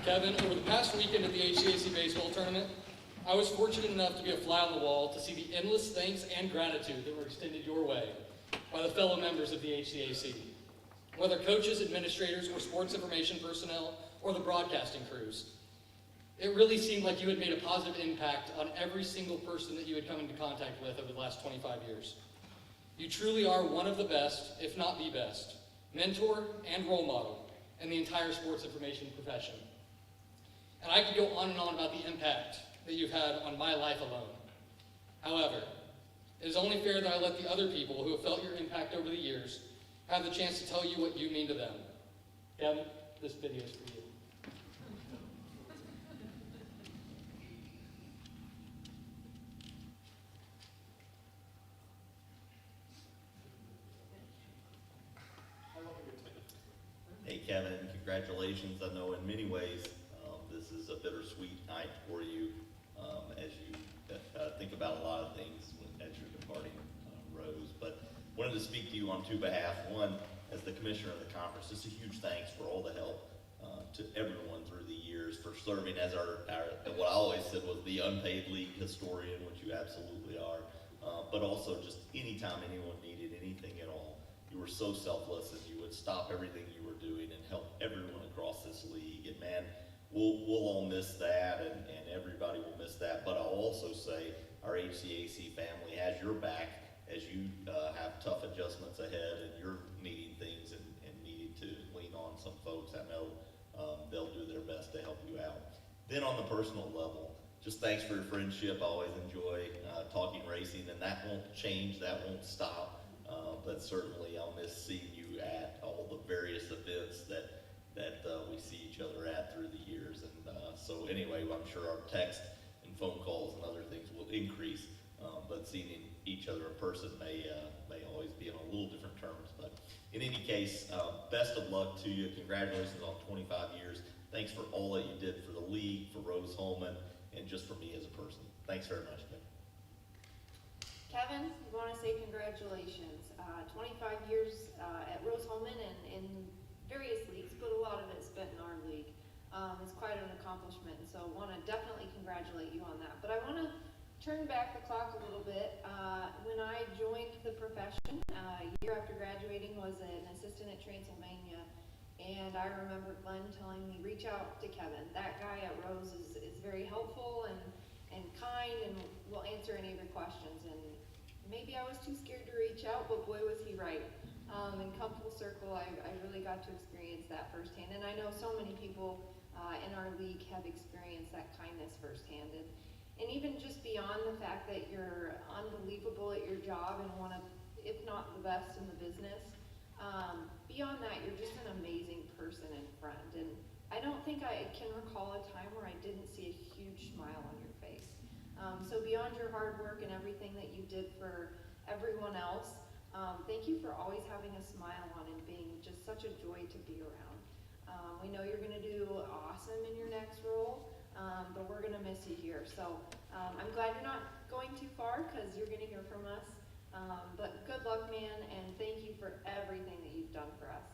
Kevin, over the past weekend at the HCAC baseball tournament, I was fortunate enough to be a fly on the wall to see the endless thanks and gratitude that were extended your way by the fellow members of the HCAC. Whether coaches, administrators, or sports information personnel, or the broadcasting crews, it really seemed like you had made a positive impact on every single person that you had come into contact with over the last 25 years. You truly are one of the best, if not the best, mentor and role model in the entire sports information profession. And I could go on and on about the impact that you've had on my life alone. However, it is only fair that I let the other people who have felt your impact over the years have the chance to tell you what you mean to them. Kevin, this video is for you. Hey Kevin, congratulations. I know in many ways this is a bittersweet night for you as you think about a lot of things as you're departing Rose. But wanted to speak to you on two behalves. One, as the commissioner of the conference, just a huge thanks for all the help to everyone through the years for serving as our what I always said was the unpaid league historian, which you absolutely are. But also just anytime anyone needed anything at all, you were so selfless and you would stop everything you were doing and help everyone across this league. And man, we'll all miss that, and everybody will miss that. But I'll also say our HCAC family has your back as you have tough adjustments ahead and you're needing things and needing to lean on some folks. I know they'll do their best to help you out. Then on the personal level, just thanks for your friendship. I always enjoy talking racing, and that won't change, that won't stop. But certainly I'll miss seeing you at all the various events that we see each other at through the years. And so anyway, I'm sure our text and phone calls and other things will increase, but seeing each other in person may always be on a little different terms. But in any case, best of luck to you. Congratulations on 25 years. Thanks for all that you did for the league, for Rose-Hulman, and just for me as a person. Thanks very much, Kevin. Kevin, I want to say congratulations. 25 years at Rose-Hulman and in various leagues, but a lot of it spent in our league. It's quite an accomplishment, and so I want to definitely congratulate you on that. But I want to turn back the clock a little bit. When I joined the profession, a year after graduating, was an assistant at Transylvania, and I remember Glenn telling me, reach out to Kevin. That guy at Rose is very helpful and kind and will answer any of your questions. And maybe I was too scared to reach out, but boy was he right. And come full circle, I really got to experience that firsthand. And I know so many people in our league have experienced that kindness firsthand. And even just beyond the fact that you're unbelievable at your job and one of, if not the best in the business, beyond that, you're just an amazing person and friend. And I don't think I can recall a time where I didn't see a huge smile on your face. So beyond your hard work and everything that you did for everyone else, thank you for always having a smile on and being just such a joy to be around. We know you're going to do awesome in your next role, but we're going to miss you here. So I'm glad you're not going too far because you're going to hear from us. But good luck, man, and thank you for everything that you've done for us.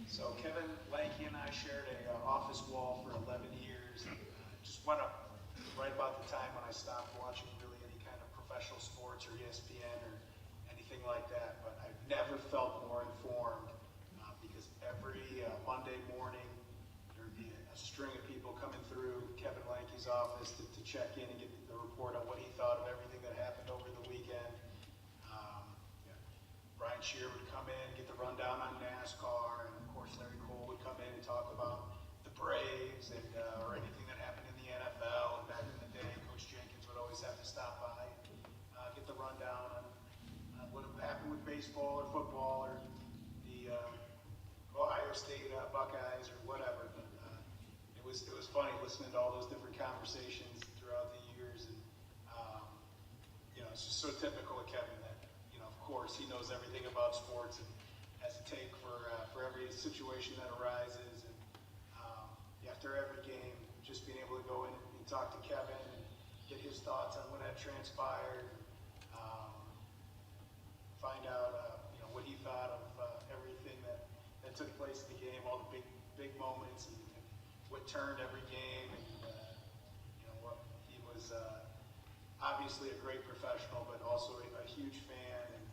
So Kevin Lakey and I shared an office wall for 11 years. Just went up right about the time when I stopped watching really any kind of professional sports or or ESPN or anything like that, but I've never felt more informed because every Monday morning there'd be a string of people coming through Kevin Lanke's office to check in and get the report on what he thought of everything that happened over the weekend. Brian Shear would come in, get the rundown on NASCAR, and of course Larry Cole would come in and talk about the Braves and or anything that happened in the NFL. And back in the day, Coach Jenkins would always have to stop by and get the rundown on what happened with baseball or football or the Ohio State Buckeyes or whatever. But it was funny listening to all those different conversations throughout the years, and it's just so typical of Kevin that of course he knows everything about sports and has a take for every situation that arises. And after every game, just being able to go in and talk to Kevin and get his thoughts on what had transpired, find out what he thought of everything that took place in the game, all the big moments, and what turned every game. And what he was obviously a great professional, but also a huge fan. And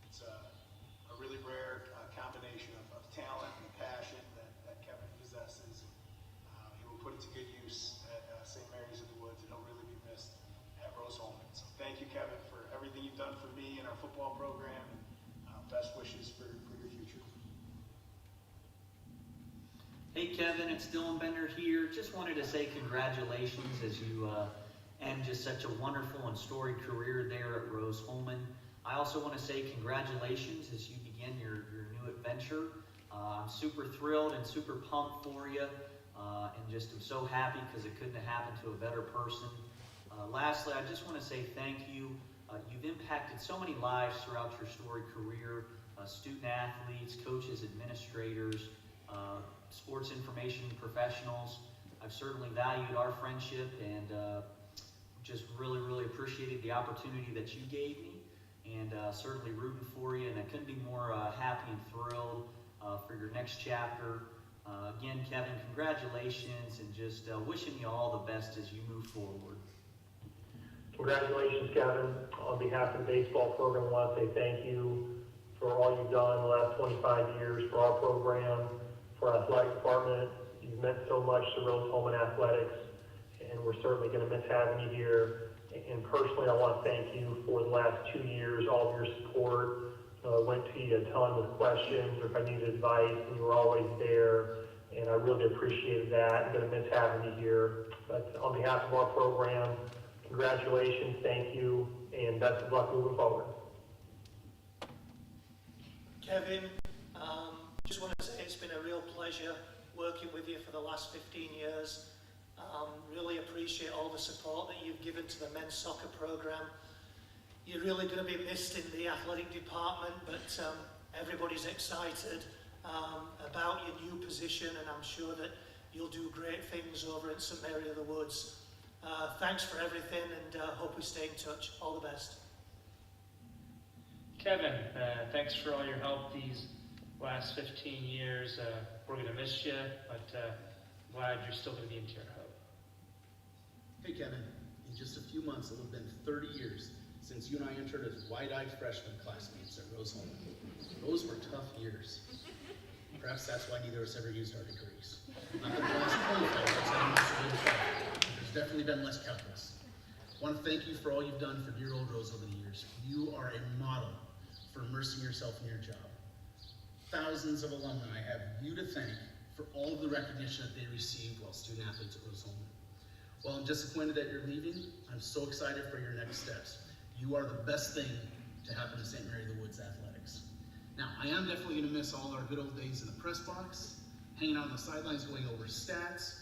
it's a really rare combination of talent and passion that Kevin possesses. He will put it to good use at St. Mary's of the Woods, and he'll really be missed at Rose-Hulman. So thank you, Kevin, for everything you've done for me and our football program. Best wishes for your future. Hey Kevin, it's Dylan Bender here. Just wanted to say congratulations as you end just such a wonderful and storied career there at Rose-Hulman. I also want to say congratulations as you begin your new adventure. I'm super thrilled and super pumped for you, and just am so happy because it couldn't have happened to a better person. Lastly, I just want to say thank you. You've impacted so many lives throughout your storied career, student athletes, coaches, administrators, sports information professionals. I've certainly valued our friendship and just really, really appreciated the opportunity that you gave me, and certainly rooting for you, and I couldn't be more happy and thrilled for your next chapter. Again, Kevin, congratulations, and just wishing you all the best as you move forward. Congratulations, Kevin. On behalf of the baseball program, I want to say thank you for all you've done the last 25 years for our program, for our athletic department. You've meant so much to Rose-Hulman athletics, and we're certainly going to miss having you here. And personally, I want to thank you for the last 2 years, all of your support. Went to you a ton with questions, or if I needed advice, and you were always there. And I really appreciated that. I'm going to miss having you here. But on behalf of our program, congratulations, thank you, and best of luck moving forward. Kevin, just want to say it's been a real pleasure working with you for the last 15 years. Really appreciate all the support that you've given to the men's soccer program. You're really going to be missed in the athletic department, but everybody's excited about your new position, and I'm sure that you'll do great things over at St. Mary of the Woods. Thanks for everything, and hope we stay in touch. All the best. Kevin, thanks for all your help these last 15 years. We're going to miss you, but glad you're still going to be in Terre Haute. Hey Kevin, in just a few months it will have been 30 years since you and I entered as wide-eyed freshman classmates at Rose-Hulman. Those were tough years. Perhaps that's why neither of us ever used our degrees. Not that the last 25 years have been so good. There's definitely been less calculus. I want to thank you for all you've done for dear old Rose over the years. You are a model for immersing yourself in your job. Thousands of alumni have you to thank for all of the recognition that they received while student athletes at Rose-Hulman. While I'm disappointed that you're leaving, I'm so excited for your next steps. You are the best thing to happen to St. Mary of the Woods athletics. Now, I am definitely going to miss all our good old days in the press box, hanging out on the sidelines going over stats,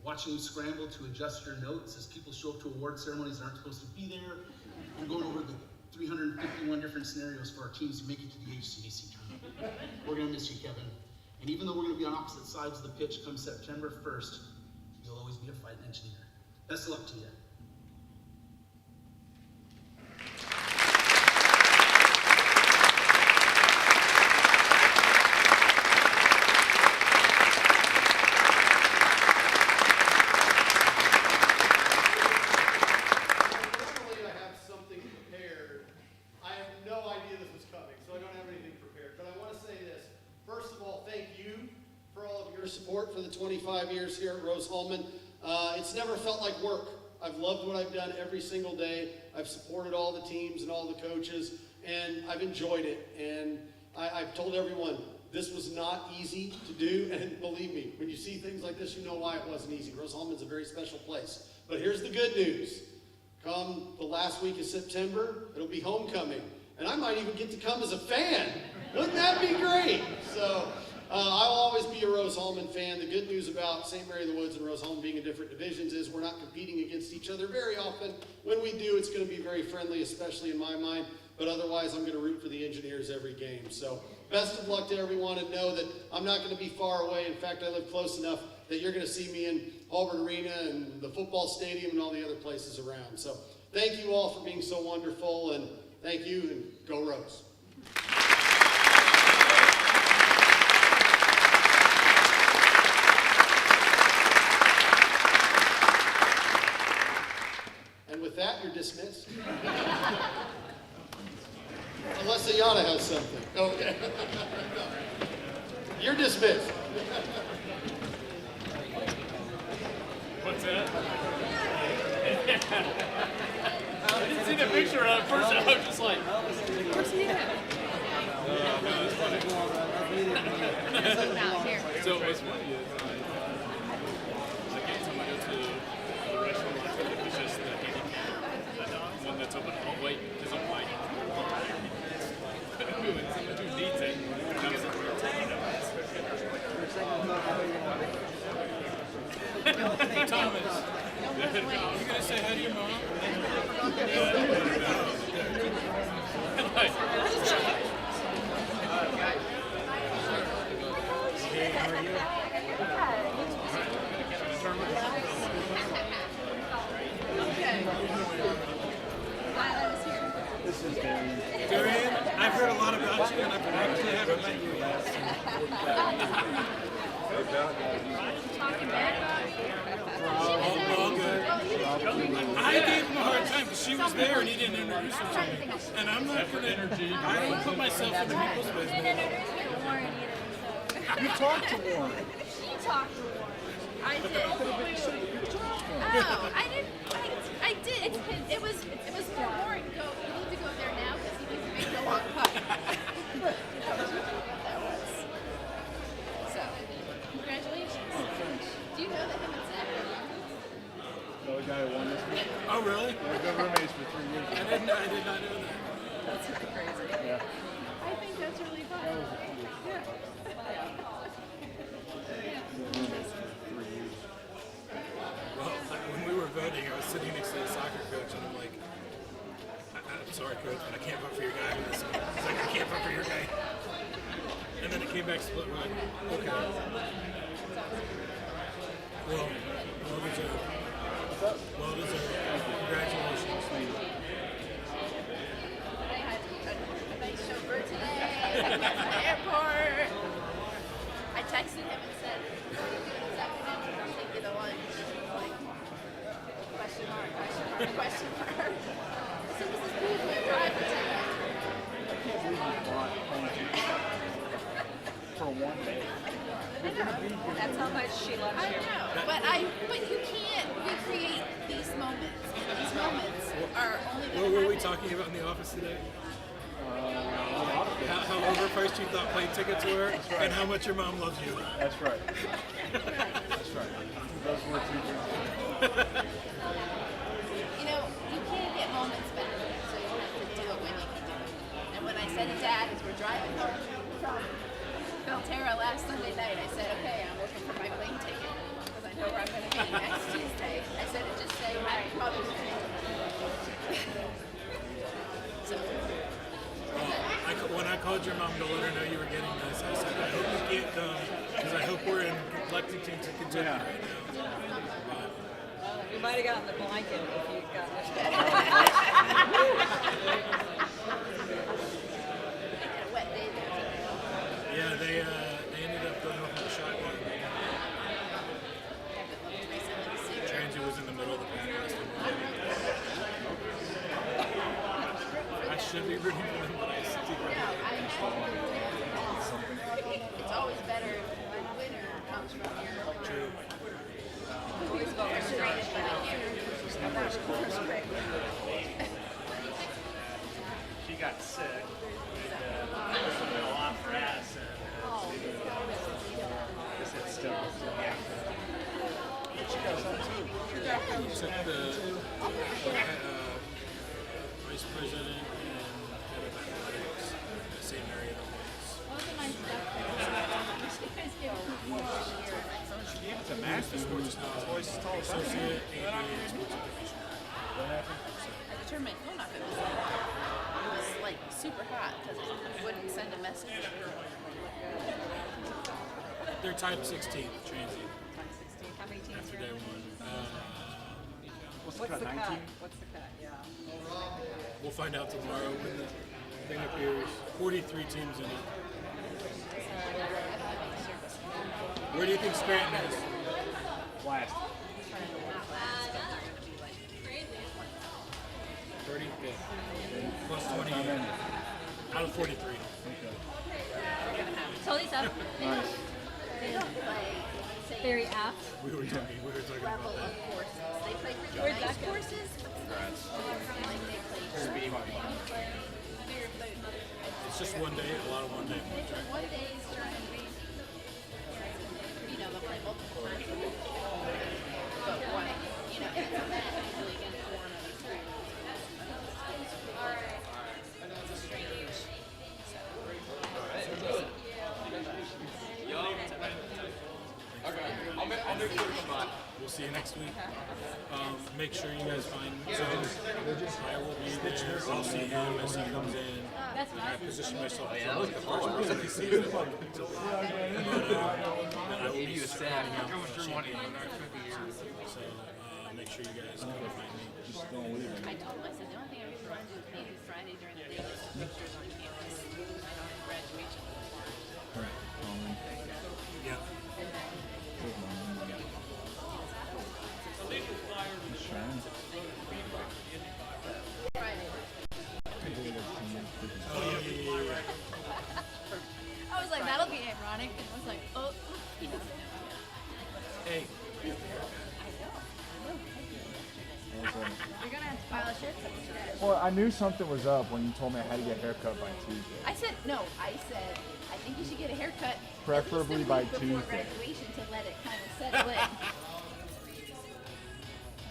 watching you scramble to adjust your notes as people show up to award ceremonies that aren't supposed to be there, and going over the 351 different scenarios for our teams to make it to the HCBC tournament. We're going to miss you, Kevin. And even though we're going to be on opposite sides of the pitch come September 1st, you'll always be a fighting engineer. Best of luck to you. Normally I have something prepared support for the 25 years here at Rose-Hulman. It's never felt like work. I've loved what I've done every single day. I've supported all the teams and all the coaches, and I've enjoyed it. And I've told everyone, this was not easy to do, and believe me, when you see things like this, you know why it wasn't easy. Rose-Hulman's a very special place. But here's the good news. Come the last week of September, it'll be homecoming. And I might even get to come as a fan. Wouldn't that be great? So I'll always be a Rose-Hulman fan. The good news about St. Mary of the Woods and Rose-Hulman being in different divisions is we're not competing against each other very often. When we do, it's going to be very friendly, especially in my mind. But otherwise, I'm going to root for the Engineers every game. So best of luck to everyone, and know that I'm not going to be far away. In fact, I live close enough that you're going to see me in Auburn Arena and the football stadium and all the other places around. So thank you all for being so wonderful, and thank you, and go Rose. And with that, you're dismissed. Unless Ayana has something. Okay. You're dismissed. What's that? I didn't see the picture of it first. I was just like, of course he did. So what's funny is, like anytime I go to the restaurant, it's just the handicap one that's open all way, because I'm like, it's so much too detailed. And I was like, hey, Thomas, you gonna say hi to your mom? Hey, how are you? This is Darian. Darian, I've heard a lot about you, and I actually haven't met you yet. Talking bad about me? All good. I gave him a hard time because she was there and he didn't introduce her to me. And I'm not going to, I don't put myself in people's business. I didn't introduce you to Warren either, so. You talked to Warren. She talked to Warren. I did. Oh, I didn't. I did. It was for Warren. You need to go there now because he needs to make the long putt. That was. So, congratulations. Do you know that him and Zach are roommates? The guy who won this week. Oh, really? They've been roommates for 3 years. I did not know that. That's really crazy. Yeah. I think that's really fun. Yeah. Well, when we were voting, I was sitting next to the soccer coach, and I'm like, I'm sorry, coach, but I can't vote for your guy with this one. He's like, I can't vote for your guy. And then it came back split. We're like, okay. Well deserved. Well deserved. Congratulations. I had a nice chauffeur today at the airport. I texted him and said, what are you doing this afternoon? I'm thinking of lunch. Like, question mark. So this is cool. We're driving today. I can't believe you bought for 1 day. I know. That's how much she loves you. I know. But you can't recreate these moments. And these moments are only What were we talking about in the office today? How overpriced you thought plane tickets were, and how much your mom loves you. That's right. That's right. Those were 2 things. You know, you can't get moments back, so you have to do it when you can do it. And when I said to Dad as we're driving home from Belterra last Sunday night, I said, okay, I'm looking for my plane ticket because I know where I'm going to be next Tuesday. I said, just say hi, Mother's Day. So. When I called your mom to let her know you were getting this, I said, I hope you can't come, because I hope we're in Lexington to Kentucky right now. You might have gotten the blanket if you'd gotten it. Yeah, they ended up going off on a shotgun. Transit was in the middle of the pack last time. I should be rooting for them, but I secretly It's always better when winner comes from Except the vice president and head of athletics in the same area that It's a master's sports associate and sports education. What happened? I turned my phone off. It was like super hot because it wouldn't send a message. They're type 16 transient. How many teams After are day in? one. What's What's the the cut, cut? 19? What's the cut? Yeah. We'll find out tomorrow when the thing appears. 43 teams in it. Where do you think Scranton is? Last. 35th. Plus 28. Out of 43. Totally tough. Nice. They don't play, say, Very apt. We were talking level about that. of courses. They play pretty Where'd nice that go? courses. Like they play It's just one day, a lot of one day. They play one days during the week. You know, they'll play multiple times a week. But one, you know, it's a match usually against one of the three. We'll see you next week. Make sure you guys find Joe. I will be there. I'll see him as he comes in. I position myself as like the first person he sees it. But I will be surrounding him for the champion. So make sure you guys come find me. Just don't leave it. I told him, I said, the only thing I really want to do is maybe Friday during the day get some pictures on campus. I don't have graduation. Right. Yeah. Friday. I was like, that'll be ironic. And I was like, oh, he doesn't. Hey. You're gonna have to file a shirt today. Well, I knew something was up when you told me I had to get a haircut by Tuesday. I said, I think you should get a haircut. Preferably at least a by week before Tuesday. graduation to let it kind of settle in. I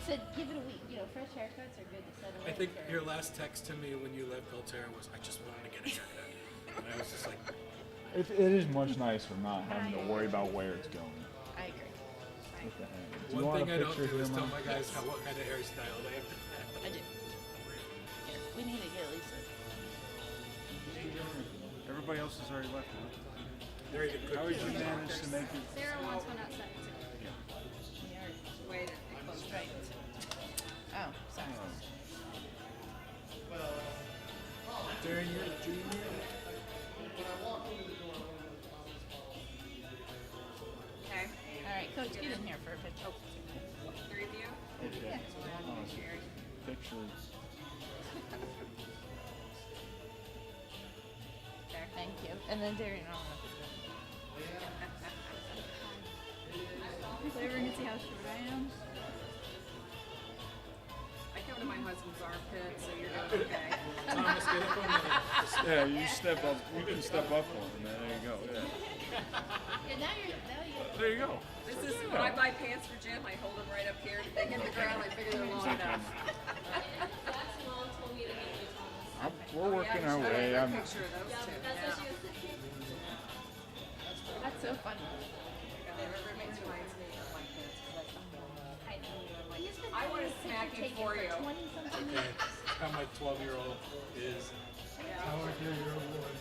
said, give it a week. You know, fresh haircuts are good to settle in. I think your last text to me when you left Belterra was, I just wanted to get a haircut. And I was just like, It is much nicer not having to worry about where it's going. I agree. With the hair. Do you one want thing a I don't picture do is here, tell Mom? my guys what kind of hairstyle they have to have. I do. We need to get Lisa. Everybody else has already left. Very good. How did you manage to make it? Sarah wants one outside too. Wait, it goes straight. Oh, sorry. During your junior. Okay. All right, Coach, get in here for a picture. Three of you? Okay. Pictures. There, thank you. And then Darian, I don't know if it's So everyone can see how short I am. I come to my husband's armpit, so you're doing okay. Thomas, get up on the. Yeah, you step up. You can step up on it, man. There you go. Yeah. Yeah, now you're. There you go. This is when I buy pants for Jim, I hold them right up here. They get the ground, I figure they're long enough. We're working our way. A picture of those two. Yeah. That's so funny. Everybody reminds me of my kids. I want to smack you for you. Okay. How my 12-year-old is. How my 3-year-old was.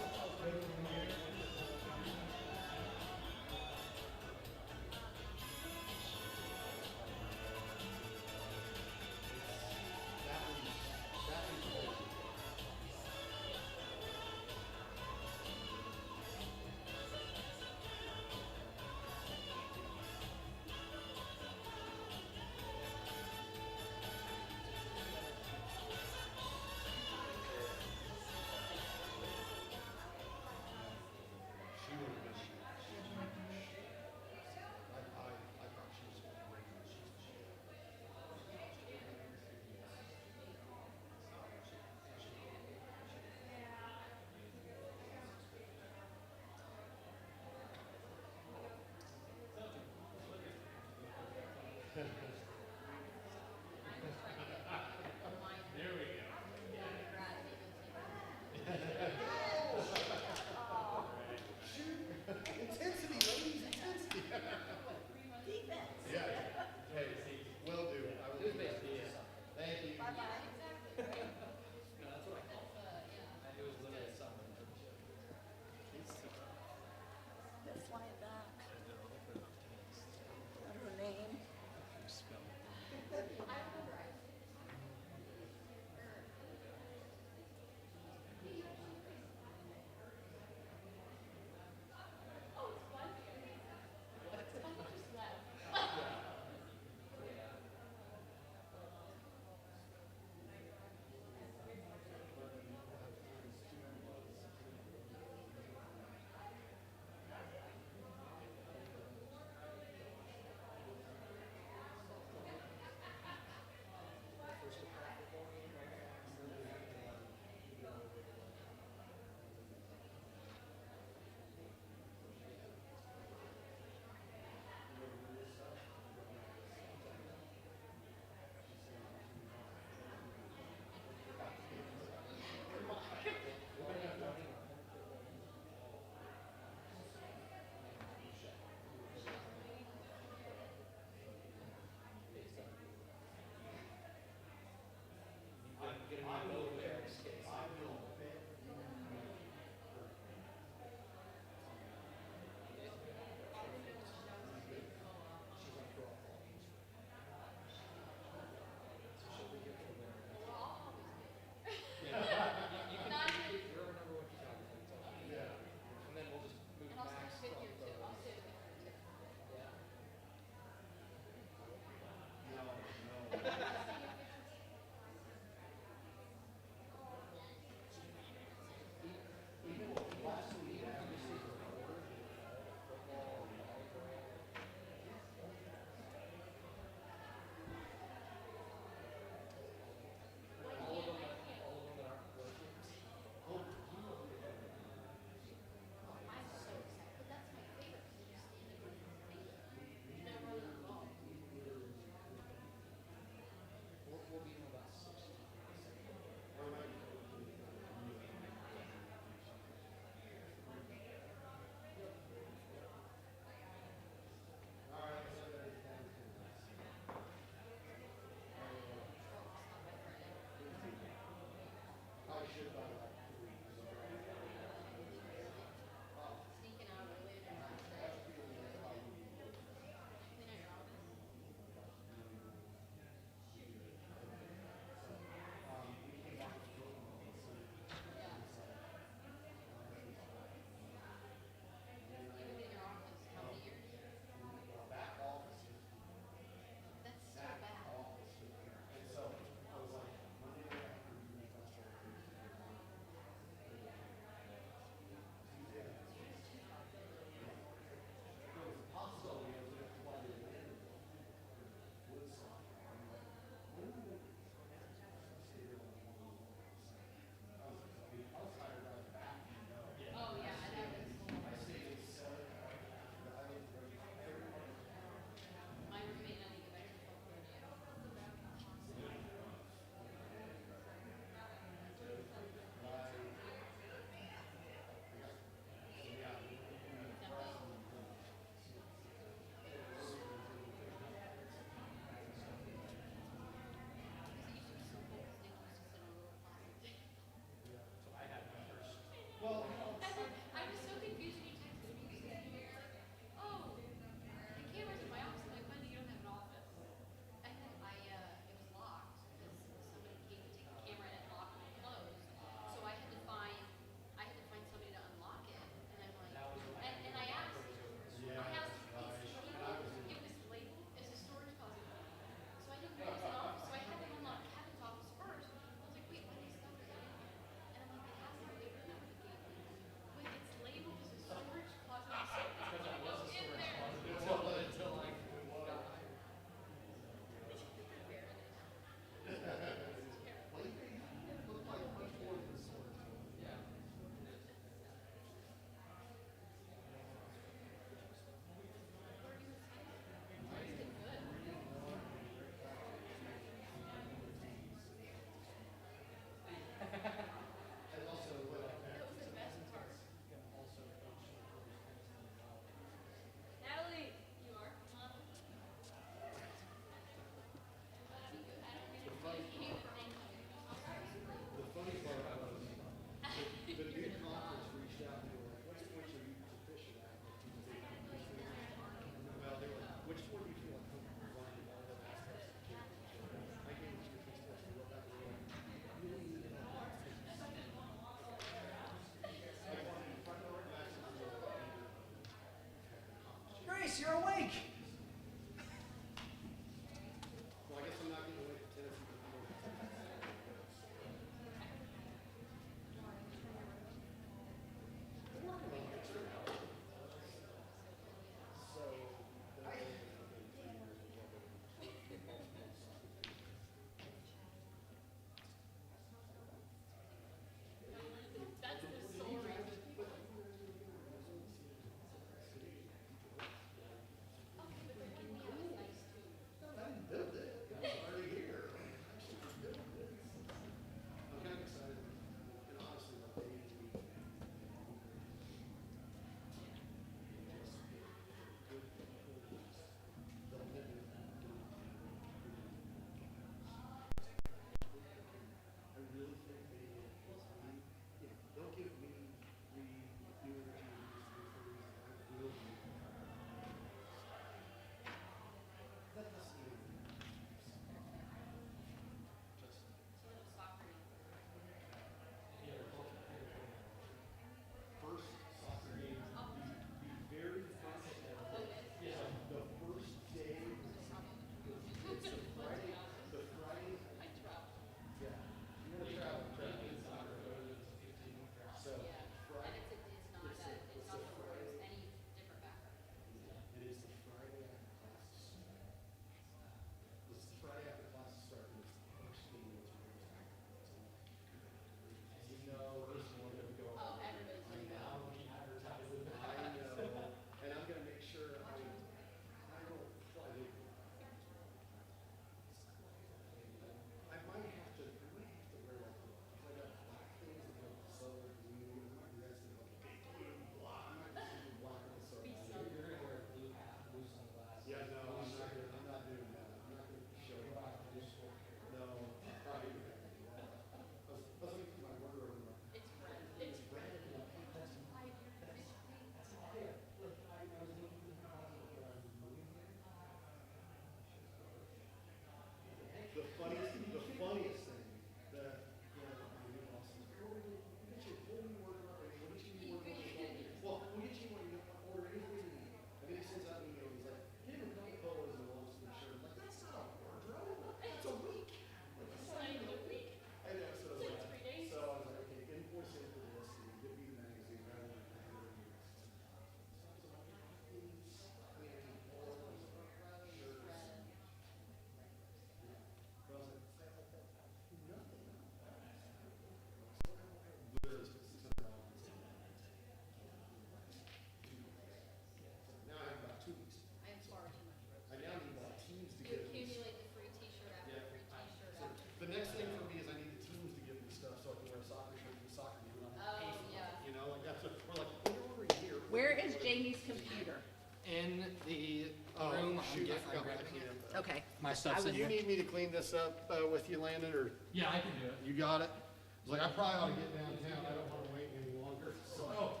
next thing for me is I need the teams to give me stuff so I can wear a soccer shirt and soccer game when I'm Oh, yeah. You know, like that's what, we're like, what are we here? Where is Jamie's computer? In the Oh, room, shoot, I I'm forgot grabbing my it. can. Okay. My stuff's Do in you here. need me to clean this up with you, Landon, or Yeah, I can do it. you got it? I was like, I probably ought to get downtown. I don't want to wait any longer. So,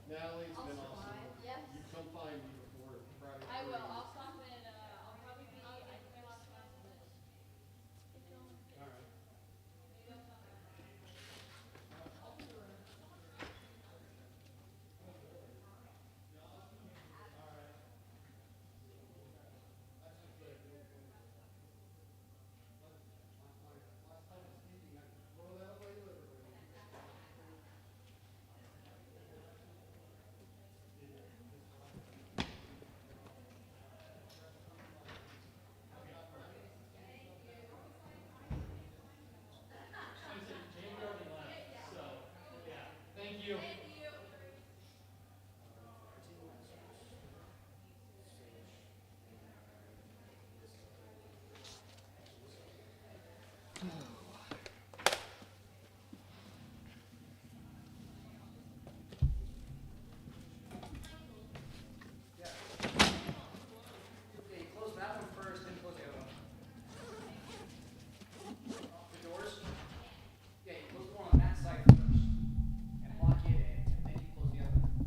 Natalie's been awesome.